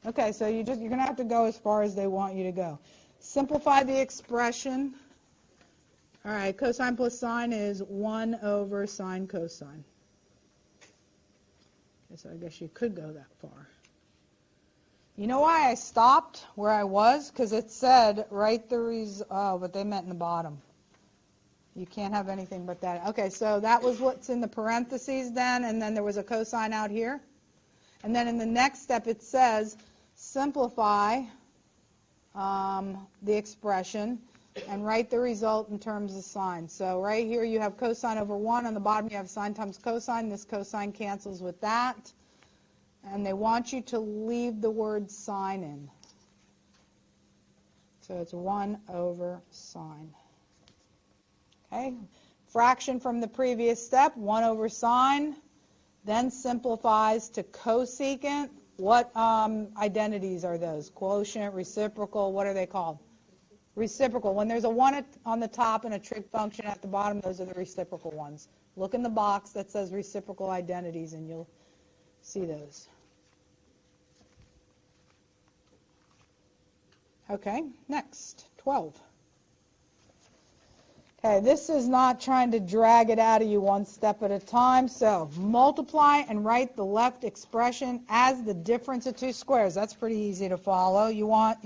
Okay, so you're going to have to go as far as they want you to go. Simplify the expression. All right, cosine plus sine is 1 over sine cosine. Okay, so I guess you could go that far. You know why I stopped where I was? Because it said write the result, oh, but they meant in the bottom. You can't have anything but that. Okay, so that was what's in the parentheses then, and then there was a cosine out here. And then in the next step it says simplify the expression and write the result in terms of sine. So right here you have cosine over 1. On the bottom you have sine times cosine. This cosine cancels with that. And they want you to leave the word sine in. So it's 1 over sine. Okay, fraction from the previous step, 1 over sine, then simplifies to cosecant. What identities are those? Quotient, reciprocal, what are they called? Reciprocal. When there's a 1 on the top and a trig function at the bottom, those are the reciprocal ones. Look in the box that says reciprocal identities and you'll see those. Okay, next, 12. Okay, this is not trying to drag it out of you one step at a time. So multiply and write the left expression as the difference of two squares. That's pretty easy to follow. You want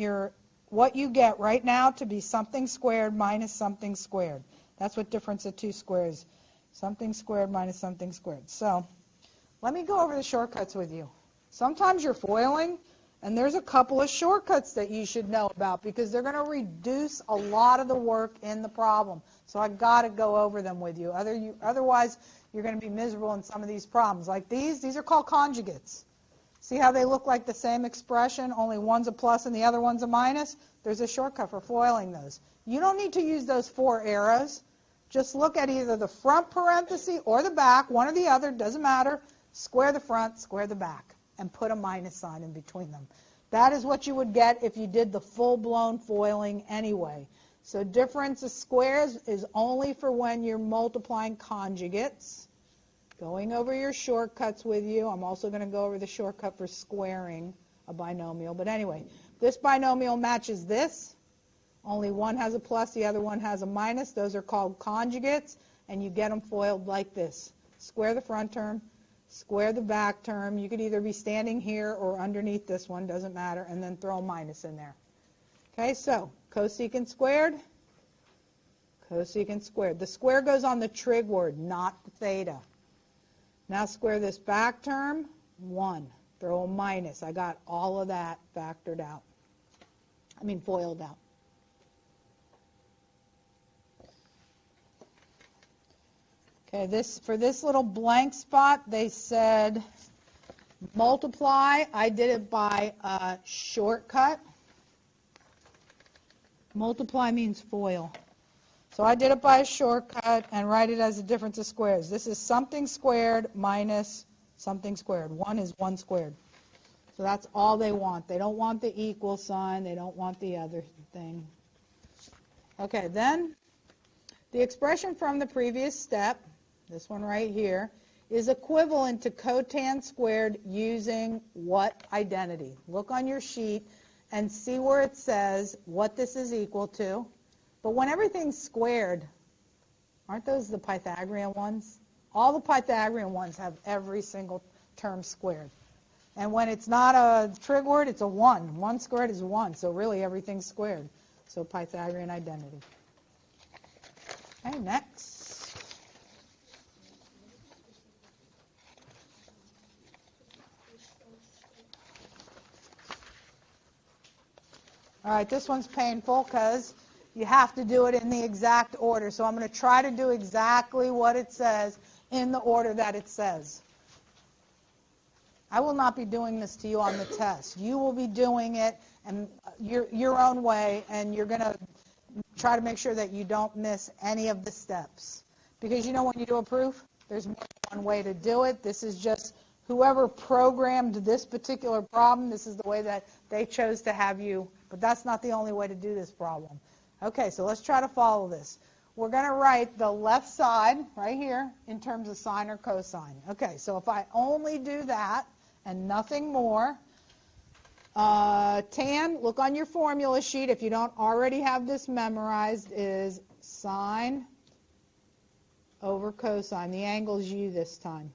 what you get right now to be something squared minus something squared. That's what difference of two squares. Something squared minus something squared. So let me go over the shortcuts with you. Sometimes you're foiling And there's a couple of shortcuts that you should know about because they're going to reduce a lot of the work in the problem. So I've got to go over them with you. Otherwise, you're going to be miserable in some of these problems. Like these are called conjugates. See how they look like the same expression, only one's a plus and the other one's a minus? There's a shortcut for foiling those. You don't need to use those 4 arrows. Just look at either the front parenthesis or the back, one or the other, doesn't matter. Square the front, square the back, and put a minus sign in between them. That is what you would get if you did the full-blown foiling anyway. So difference of squares is only for when you're multiplying conjugates. Going over your shortcuts with you. I'm also going to go over the shortcut for squaring a binomial. But anyway, this binomial matches this. Only one has a plus, the other one has a minus. Those are called conjugates, and you get them foiled like this. Square the front term, square the back term. You could either be standing here or underneath this one, doesn't matter, and then throw a minus in there. Okay, so cosecant squared, cosecant squared. The square goes on the trig word, not the theta. Now square this back term, 1. Throw a minus. I got all of that factored out. Foiled out. Okay, for this little blank spot, they said multiply. I did it by a shortcut. Multiply means foil. So I did it by a shortcut and write it as a difference of squares. This is something squared minus something squared. 1 is 1 squared. So that's all they want. They don't want the equal sign. They don't want the other thing. Okay, then the expression from the previous step, this one right here, is equivalent to cotan squared using what identity? Look on your sheet and see where it says what this is equal to. But when everything's squared, aren't those the Pythagorean ones? All the Pythagorean ones have every single term squared. And when it's not a trig word, it's a 1. 1 squared is 1, so really everything's squared. So Pythagorean identity. Okay, next. All right, this one's painful because you have to do it in the exact order. So I'm going to try to do exactly what it says in the order that it says. I will not be doing this to you on the test. You will be doing it and your own way, and you're going to try to make sure that you don't miss any of the steps. Because you know when you do a proof, there's more than one way to do it. This is just whoever programmed this particular problem, this is the way that they chose to have you. But that's not the only way to do this problem. Okay, so let's try to follow this. We're going to write the left side right here in terms of sine or cosine. Okay, so if I only do that and nothing more, tan, look on your formula sheet if you don't already have this memorized, is sine over cosine. The angle's u this time.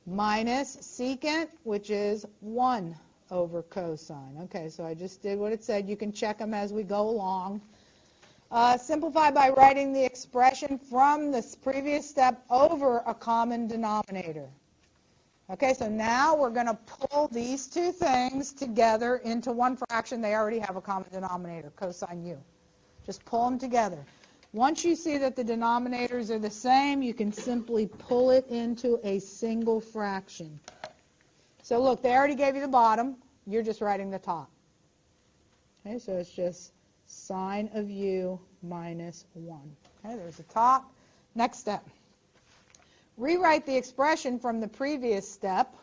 Minus secant, which is 1 over cosine. Okay, so I just did what it said. You can check them as we go along. Simplify by writing the expression from this previous step over a common denominator. Okay, so now we're going to pull these two things together into one fraction. They already have a common denominator, cosine u. Just pull them together. Once you see that the denominators are the same, you can simply pull it into a single fraction. So look, they already gave you the bottom. You're just writing the top. Okay, so it's just sine of u minus 1. Okay, there's the top. Next step. Rewrite the expression from the previous step,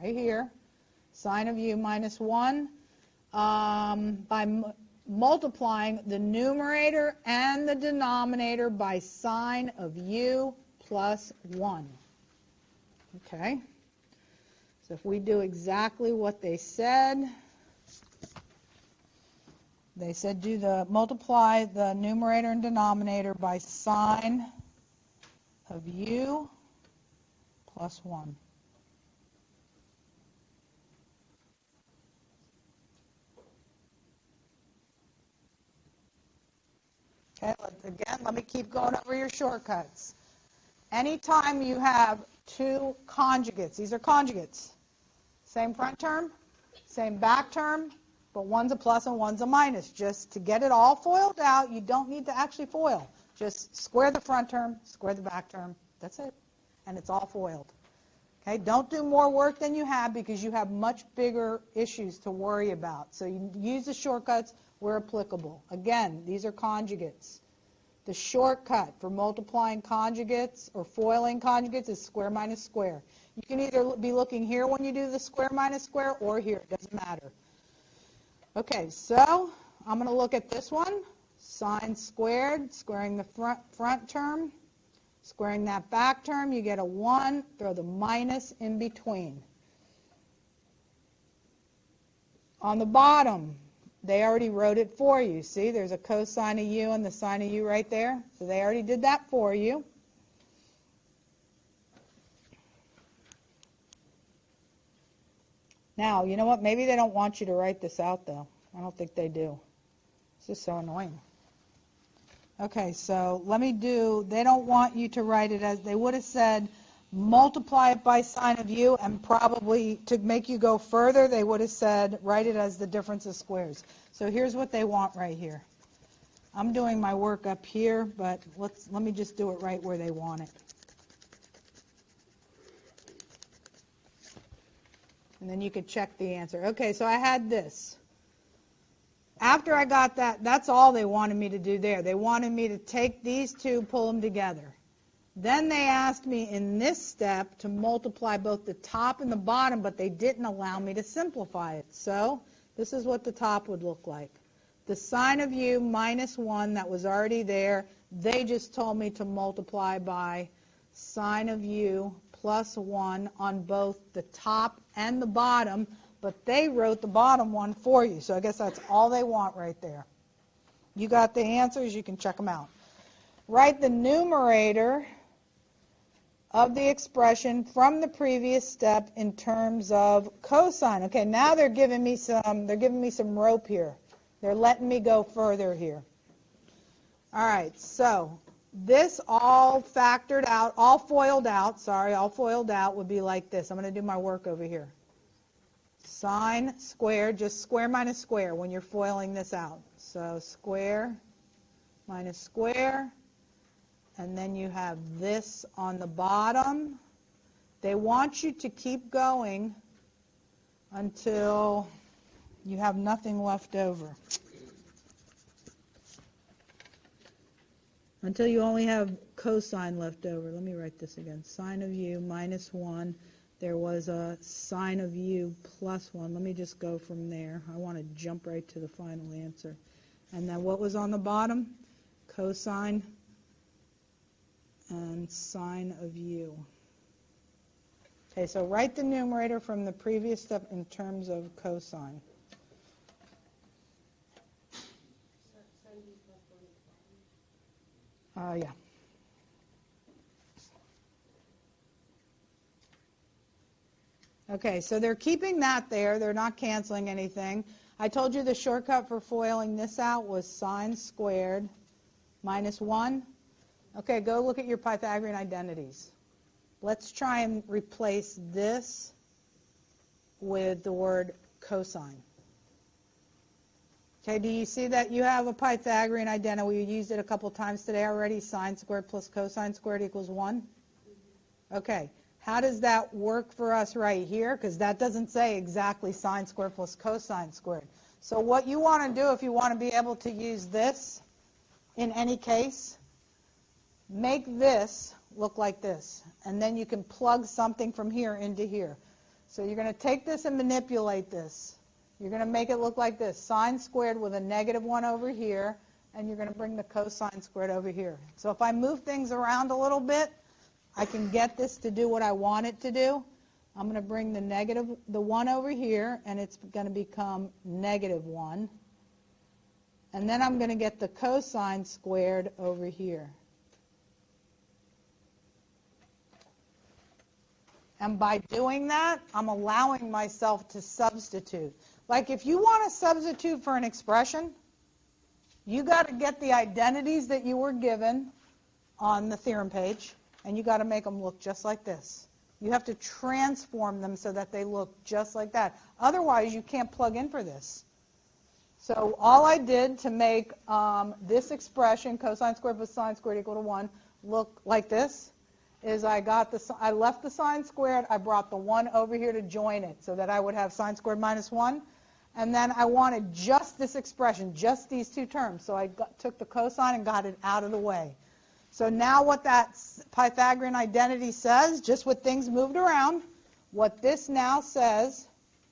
right here, sine of u minus 1, by multiplying the numerator and the denominator by sine of u plus 1. Okay. So if we do exactly what they said multiply the numerator and denominator by sine of u plus 1. Okay, again, let me keep going over your shortcuts. Anytime you have two conjugates, these are conjugates, Same front term, same back term, but one's a plus and one's a minus. Just to get it all foiled out, you don't need to actually foil. Just square the front term, square the back term. That's it. And it's all foiled. Okay, don't do more work than you have because you have much bigger issues to worry about. So you use the shortcuts where applicable. Again, these are conjugates. The shortcut for multiplying conjugates or foiling conjugates is square minus square. You can either be looking here when you do the square minus square or here. It doesn't matter. Okay, so I'm going to look at this one. Sine squared, squaring the front term. Squaring that back term, you get a 1. Throw the minus in between. On the bottom, they already wrote it for you. See, there's a cosine of u and the sine of u right there. So they already did that for you. Now, you know what? Maybe they don't want you to write this out, though. I don't think they do. This is so annoying. Okay, so let me do, they don't want you to write it as, they would have said multiply it by sine of u, and probably to make you go further, they would have said write it as the difference of squares. So here's what they want right here. I'm doing my work up here, but let me just do it right where they want it. And then you could check the answer. Okay, so I had this. After I got that, that's all they wanted me to do there. They wanted me to take these two, pull them together. Then they asked me in this step to multiply both the top and the bottom, but they didn't allow me to simplify it. So this is what the top would look like. The sine of u minus 1 that was already there, they just told me to multiply by sine of u plus 1 on both the top and the bottom, but they wrote the bottom one for you. So I guess that's all they want right there. You got the answers, you can check them out. Write the numerator of the expression from the previous step in terms of cosine. Okay, now they're giving me some rope here. They're letting me go further here. All right, so this all factored out, all foiled out would be like this. I'm going to do my work over here. Sine squared, just square minus square when you're foiling this out. So square minus square, and then you have this on the bottom. They want you to keep going until you have nothing left over. Until you only have cosine left over. Let me write this again. Sine of u minus 1. There was a sine of u plus 1. Let me just go from there. I want to jump right to the final answer. And then what was on the bottom? Cosine and sine of u. Okay, so write the numerator from the previous step in terms of cosine. Yeah. Okay, so they're keeping that there. They're not canceling anything. I told you the shortcut for foiling this out was sine squared minus 1. Okay, go look at your Pythagorean identities. Let's try and replace this with the word cosine. Okay, do you see that you have a Pythagorean identity? We used it a couple times today already. Sine squared plus cosine squared equals 1. Okay, how does that work for us right here? Because that doesn't say exactly sine squared plus cosine squared. So what you want to do if you want to be able to use this in any case, make this look like this. And then you can plug something from here into here. So you're going to take this and manipulate this. You're going to make it look like this. Sine squared with a negative 1 over here, and you're going to bring the cosine squared over here. So if I move things around a little bit, I can get this to do what I want it to do. I'm going to bring the 1 over here, and it's going to become negative 1. And then I'm going to get the cosine squared over here. And by doing that, I'm allowing myself to substitute. Like if you want to substitute for an expression, you got to get the identities that you were given on the theorem page, and you got to make them look just like this. You have to transform them so that they look just like that. Otherwise, you can't plug in for this. So all I did to make this expression, cosine squared plus sine squared equal to 1, look like this, is I left the sine squared, I brought the 1 over here to join it so that I would have sine squared minus 1. And then I wanted just this expression, just these two terms. So I took the cosine and got it out of the way. So now what that Pythagorean identity says, just with things moved around, what this now says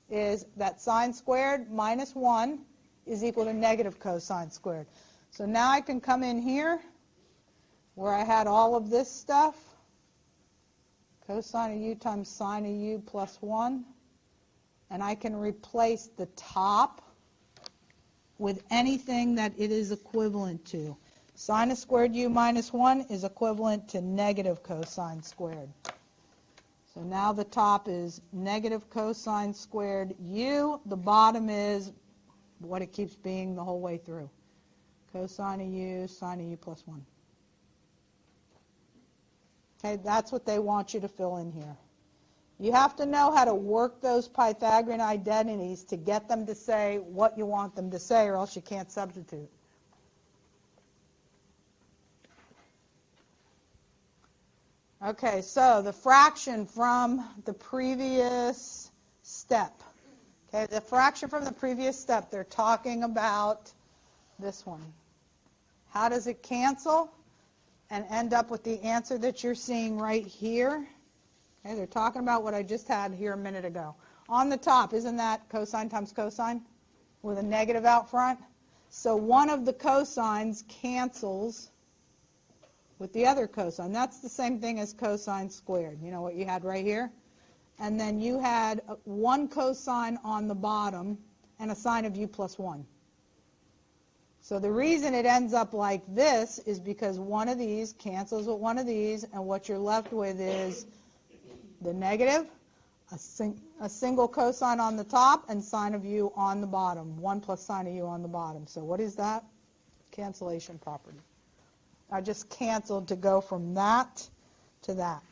is that sine squared minus 1 is equal to negative cosine squared. So now I can come in here where I had all of this stuff, cosine of u times sine of u plus 1, and I can replace the top with anything that it is equivalent to. Sine of squared u minus 1 is equivalent to negative cosine squared. So now the top is negative cosine squared u. The bottom is what it keeps being the whole way through. Cosine of u, sine of u plus 1. Okay, that's what they want you to fill in here. You have to know how to work those Pythagorean identities to get them to say what you want them to say, or else you can't substitute. Okay, so the fraction from the previous step. Okay, the fraction from the previous step, they're talking about this one. How does it cancel and end up with the answer that you're seeing right here? Okay, they're talking about what I just had here a minute ago. On the top, isn't that cosine times cosine with a negative out front? So one of the cosines cancels with the other cosine. That's the same thing as cosine squared. You know what you had right here? And then you had one cosine on the bottom and a sine of u plus 1. So the reason it ends up like this is because one of these cancels with one of these, and what you're left with is the negative, a single cosine on the top, and sine of u on the bottom. 1 plus sine of u on the bottom. So what is that? Cancellation property. I just canceled to go from that to that.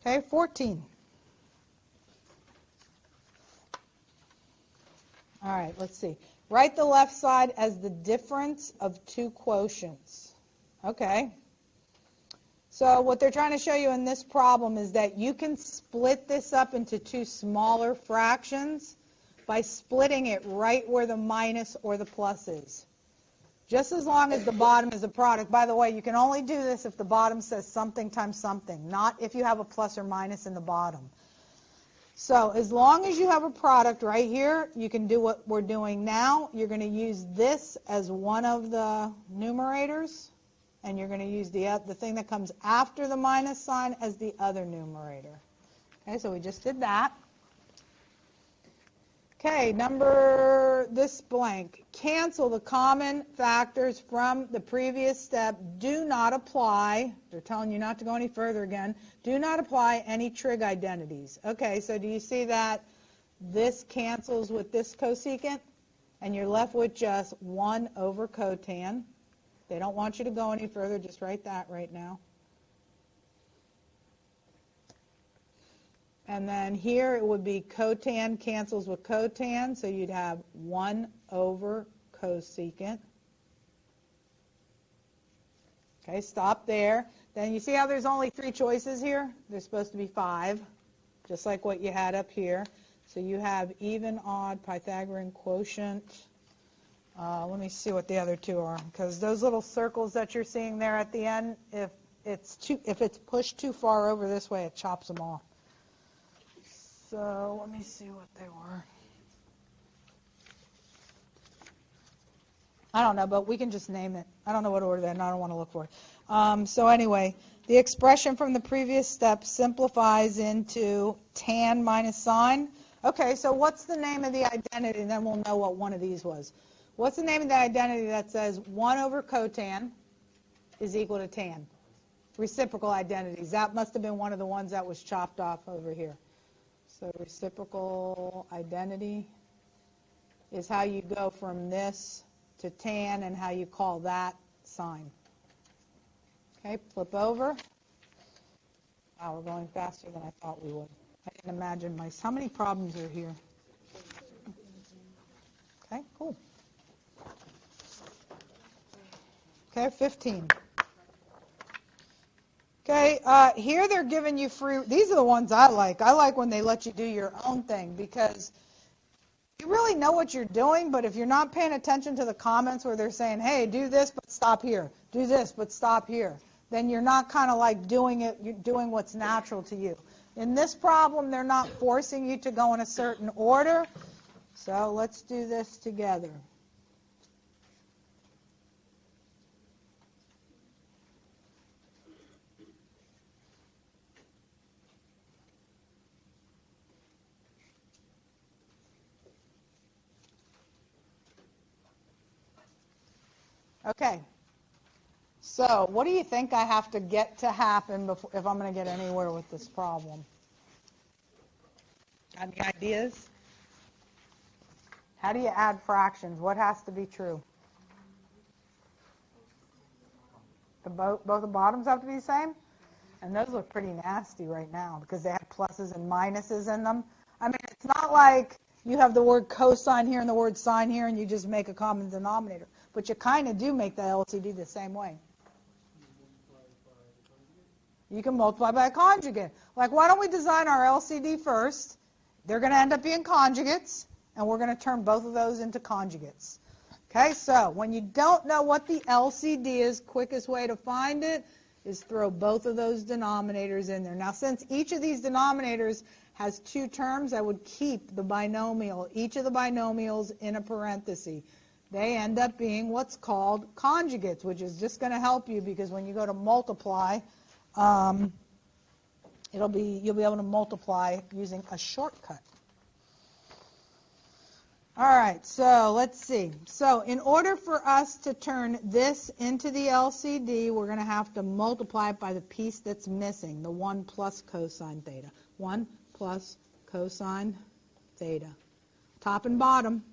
Okay, 14. All right, let's see. Write the left side as the difference of two quotients. Okay. So what they're trying to show you in this problem is that you can split this up into two smaller fractions by splitting it right where the minus or the plus is. Just as long as the bottom is a product. By the way, you can only do this if the bottom says something times something, not if you have a plus or minus in the bottom. So as long as you have a product right here, you can do what we're doing now. You're going to use this as one of the numerators, and you're going to use the thing that comes after the minus sign as the other numerator. Okay, so we just did that. Okay, this blank. Cancel the common factors from the previous step. Do not apply. They're telling you not to go any further again. Do not apply any trig identities. Okay, so do you see that this cancels with this cosecant? And you're left with just 1 over cotan. They don't want you to go any further. Just write that right now. And then here it would be cotan cancels with cotan, so you'd have 1 over cosecant. Okay, stop there. Then you see how there's only 3 choices here? There's supposed to be 5, just like what you had up here. So you have even, odd, Pythagorean quotient. Let me see what the other 2 are, because those little circles that you're seeing there at the end, if it's pushed too far over this way, it chops them off. So let me see what they were. I don't know, but we can just name it. I don't know what order they're in. I don't want to look for it. So anyway, the expression from the previous step simplifies into tan minus sine. Okay, so what's the name of the identity? And then we'll know what one of these was. What's the name of the identity that says 1 over cotan is equal to tan? Reciprocal identities. That must have been one of the ones that was chopped off over here. So reciprocal identity is how you go from this to tan and how you call that sine. Okay, flip over. Wow, we're going faster than I thought we would. I didn't imagine how many problems are here? Okay, cool. Okay, 15. Okay, here they're giving you free. These are the ones I like. I like when they let you do your own thing because you really know what you're doing, but if you're not paying attention to the comments where they're saying, hey, do this, but stop here. Do this, but stop here. Then you're not kind of like doing it, you're doing what's natural to you. In this problem, they're not forcing you to go in a certain order. So let's do this together. Okay. So what do you think I have to get to happen if I'm going to get anywhere with this problem? Any ideas? How do you add fractions? What has to be true? Both the bottoms have to be the same? And those look pretty nasty right now because they have pluses and minuses in them. I mean, it's not like you have the word cosine here and the word sine here and you just make a common denominator. But you kind of do make the LCD the same way. You can multiply by a conjugate. Like, why don't we design our LCD first? They're going to end up being conjugates, and we're going to turn both of those into conjugates. Okay, so when you don't know what the LCD is, quickest way to find it is throw both of those denominators in there. Now, since each of these denominators has two terms, I would keep the binomial, each of the binomials in a parenthesis. They end up being what's called conjugates, which is just going to help you because when you go to multiply, you'll be able to multiply using a shortcut. All right, so let's see. So in order for us to turn this into the LCD, we're going to have to multiply it by the piece that's missing, the 1 plus cosine theta. 1 plus cosine theta. Top and bottom,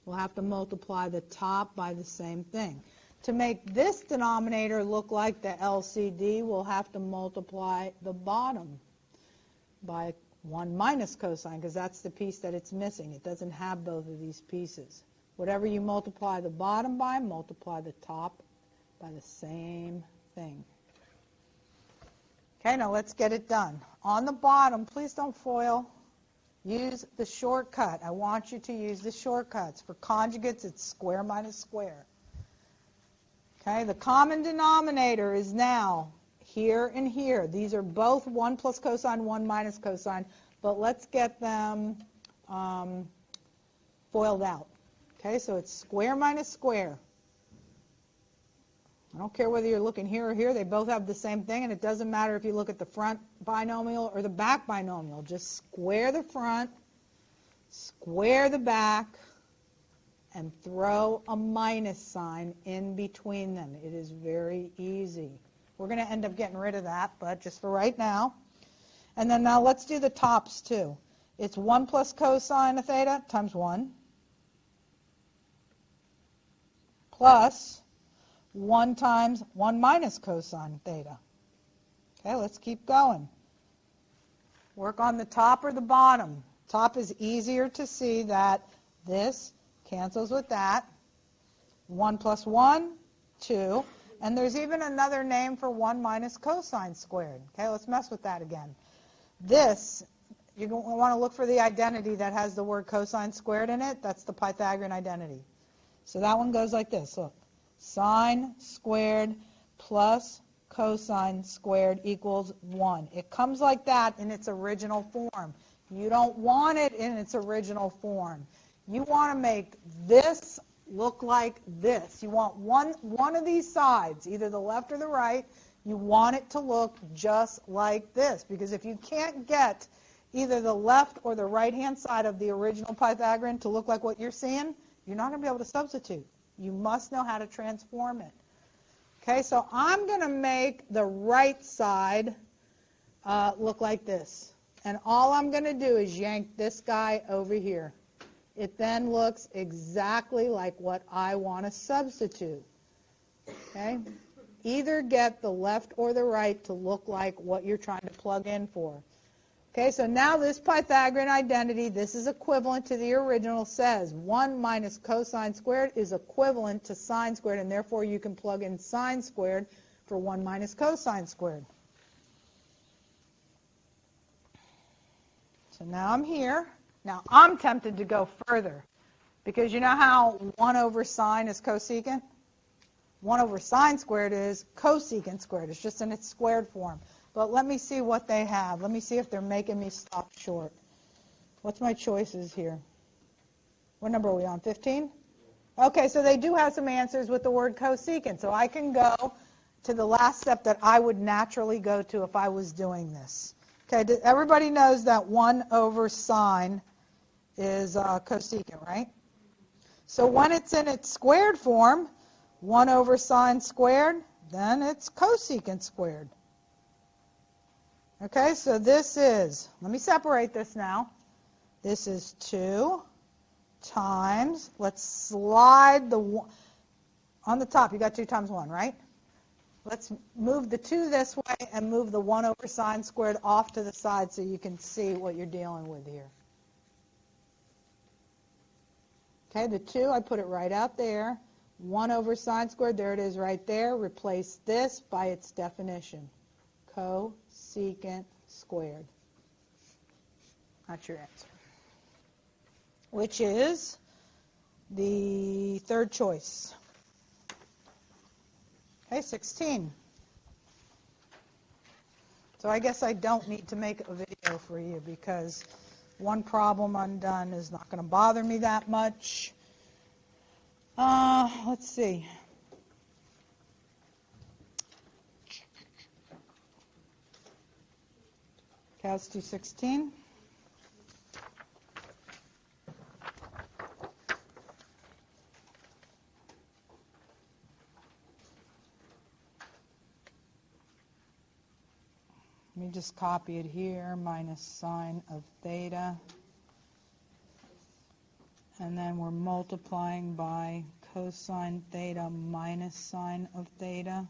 we'll have to multiply the top by the same thing. To make this denominator look like the LCD, we'll have to multiply the bottom by 1 minus cosine, because that's the piece that it's missing. It doesn't have both of these pieces. Whatever you multiply the bottom by, multiply the top by the same thing. Okay, now let's get it done. On the bottom, please don't FOIL. Use the shortcut. I want you to use the shortcuts. For conjugates, it's square minus square. Okay, the common denominator is now here and here. These are both 1 plus cosine, 1 minus cosine, but let's get them FOILed out. Okay, so it's square minus square. I don't care whether you're looking here or here. They both have the same thing, and it doesn't matter if you look at the front binomial or the back binomial. Just square the front, square the back, and throw a minus sign in between them. It is very easy. We're going to end up getting rid of that, but just for right now. And then now let's do the tops too. It's 1 plus cosine of theta times 1 plus 1 times 1 minus cosine theta. Okay, let's keep going. Work on the top or the bottom. Top is easier to see that this cancels with that. 1 plus 1, 2. And there's even another name for 1 minus cosine squared. Okay, let's mess with that again. This, you want to look for the identity that has the word cosine squared in it. That's the Pythagorean identity. So that one goes like this. Look, sine squared plus cosine squared equals 1. It comes like that in its original form. You don't want it in its original form. You want to make this look like this. You want one of these sides, either the left or the right, you want it to look just like this. Because if you can't get either the left or the right-hand side of the original Pythagorean to look like what you're seeing, you're not going to be able to substitute. You must know how to transform it. Okay, so I'm going to make the right side look like this. And all I'm going to do is yank this guy over here. It then looks exactly like what I want to substitute. Okay? either get the left or the right to look like what you're trying to plug in for. Okay, so now this Pythagorean identity, this is equivalent to the original, says 1 minus cosine squared is equivalent to sine squared, and therefore you can plug in sine squared for 1 minus cosine squared. So now I'm here. Now I'm tempted to go further, because you know how 1 over sine is cosecant? 1 over sine squared is cosecant squared. It's just in its squared form. But let me see what they have. Let me see if they're making me stop short. What's my choices here? What number are we on, 15? Okay, so they do have some answers with the word cosecant. So I can go to the last step that I would naturally go to if I was doing this. Okay, everybody knows that 1 over sine is cosecant, right? So when it's in its squared form, 1 over sine squared, then it's cosecant squared. Okay, so this is, let me separate this now. This is 2 times, let's slide the 1, on the top, you got 2 times 1, right? Let's move the 2 this way and move the 1 over sine squared off to the side so you can see what you're dealing with here. Okay, the 2, I put it right out there. 1 over sine squared, there it is right there. Replace this by its definition. Cosecant squared. That's your answer. Which is the third choice. Okay, 16. So I guess I don't need to make a video for you because one problem undone is not going to bother me that much. Let's see. Okay, let's do 16. Let me just copy it here, minus sine of theta. And then we're multiplying by cosine theta minus sine of theta.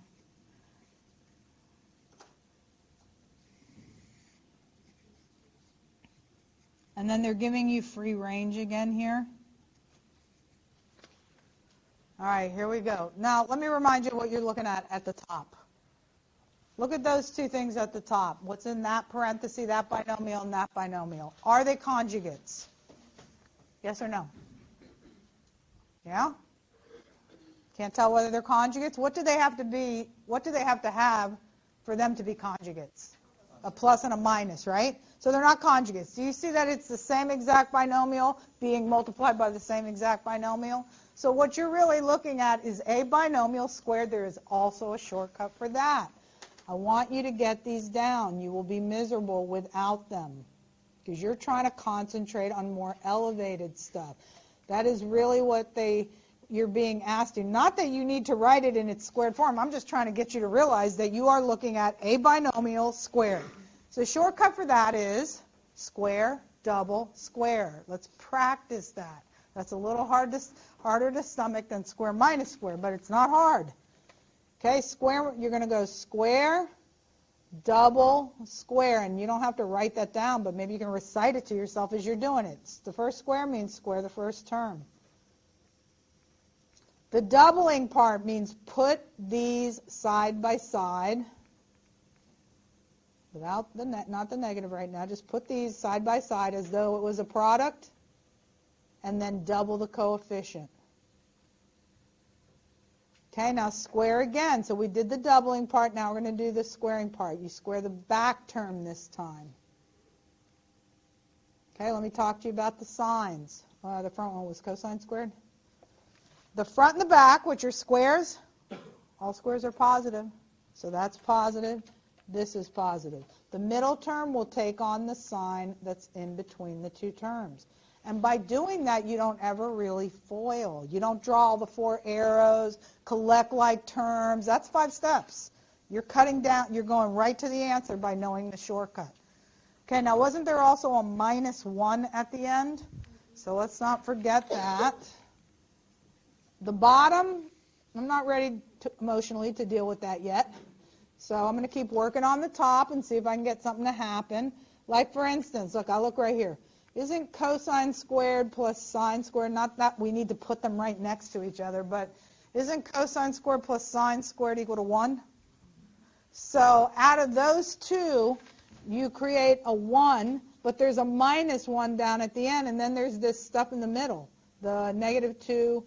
And then they're giving you free range again here. All right, here we go. Now, let me remind you what you're looking at the top. Look at those 2 things at the top. What's in that parenthesis, that binomial, and that binomial? Are they conjugates? Yes or no? Yeah? Can't tell whether they're conjugates? What do they have to be? What do they have to have for them to be conjugates? A plus and a minus, right? So they're not conjugates. Do you see that it's the same exact binomial being multiplied by the same exact binomial? So what you're really looking at is a binomial squared. There is also a shortcut for that. I want you to get these down. You will be miserable without them because you're trying to concentrate on more elevated stuff. That is really what you're being asked to. Not that you need to write it in its squared form. I'm just trying to get you to realize that you are looking at a binomial squared. So the shortcut for that is square, double, square. Let's practice that. That's a little harder to stomach than square minus square, but it's not hard. Okay, square, you're going to go square, double, square, and you don't have to write that down, but maybe you can recite it to yourself as you're doing it. The first square means square the first term. The doubling part means put these side by side, without the not the negative right now, just put these side by side as though it was a product, and then double the coefficient. Okay, now square again. So we did the doubling part. Now we're going to do the squaring part. You square the back term this time. Okay, let me talk to you about the signs. The front one was cosine squared. The front and the back, which are squares, all squares are positive. So that's positive. This is positive. The middle term will take on the sign that's in between the 2 terms. And by doing that, you don't ever really FOIL. You don't draw all the 4 arrows, collect like terms. That's 5 steps. You're cutting down, you're going right to the answer by knowing the shortcut. Okay, now wasn't there also a minus 1 at the end? So let's not forget that. The bottom I'm not ready emotionally to deal with that yet. So I'm going to keep working on the top and see if I can get something to happen. Like, for instance, look, I look right here. Isn't cosine squared plus sine squared, not that we need to put them right next to each other, but isn't cosine squared plus sine squared equal to 1? So out of those two, you create a 1, but there's a minus 1 down at the end, and then there's this stuff in the middle, the negative 2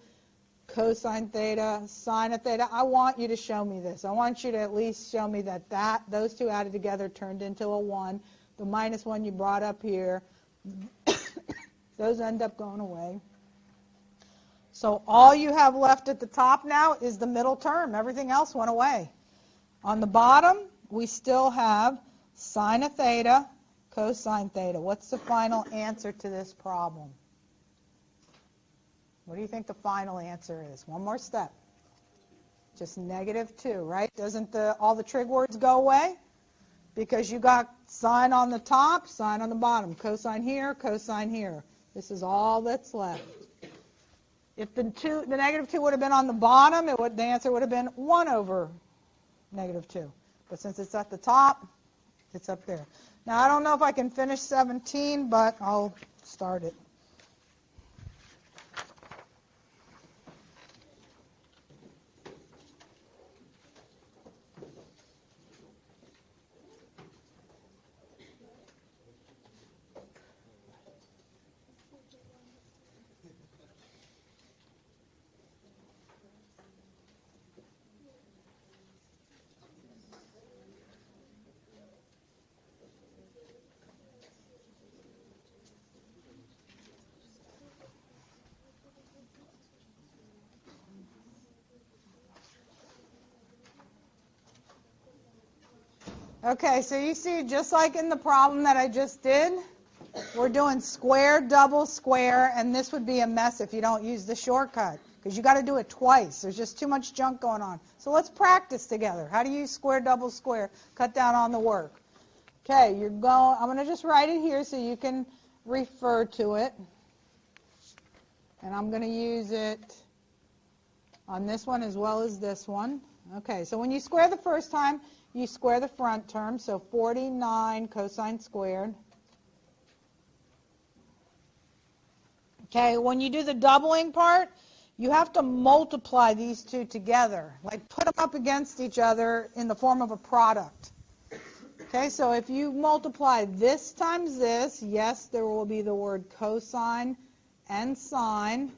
cosine theta, sine of theta. I want you to show me this. I want you to at least show me that those two added together turned into a 1. The minus 1 you brought up here, those end up going away. So all you have left at the top now is the middle term. Everything else went away. On the bottom, we still have sine of theta, cosine theta. What's the final answer to this problem? What do you think the final answer is? One more step. Just negative 2, right? Doesn't all the trig words go away? Because you got sine on the top, sine on the bottom. Cosine here, cosine here. This is all that's left. If the negative 2 would have been on the bottom, the answer would have been 1 over negative 2. But since it's at the top, it's up there. Now, I don't know if I can finish 17, but I'll start it. Okay, so you see, just like in the problem that I just did, we're doing square, double, square, and this would be a mess if you don't use the shortcut, because you got to do it twice. There's just too much junk going on. So let's practice together. How do you use square, double, square? Cut down on the work. Okay, I'm going to just write it here so you can refer to it. And I'm going to use it on this one as well as this one. Okay, so when you square the first time, you square the front term, so 49 cosine squared. Okay, when you do the doubling part, you have to multiply these two together, like put them up against each other in the form of a product. Okay, so if you multiply this times this, yes, there will be the word cosine and sine.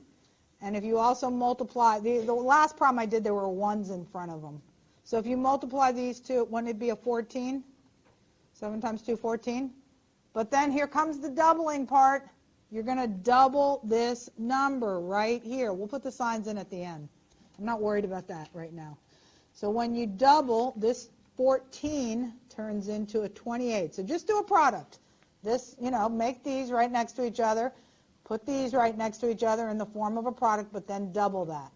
And if you also multiply, the last problem I did, there were ones in front of them. So if you multiply these two, wouldn't it be a 14? 7 times 2, 14. But then here comes the doubling part. You're going to double this number right here. We'll put the signs in at the end. I'm not worried about that right now. So when you double, this 14 turns into a 28. So just do a product. This, make these right next to each other. Put these right next to each other in the form of a product, but then double that.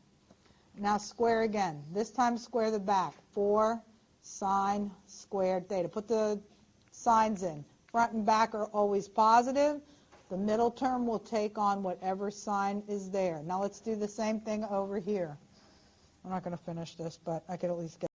Now square again. This time square the back. 4 sine squared theta. Put the signs in. Front and back are always positive. The middle term will take on whatever sign is there. Now let's do the same thing over here. I'm not going to finish this, but I could at least get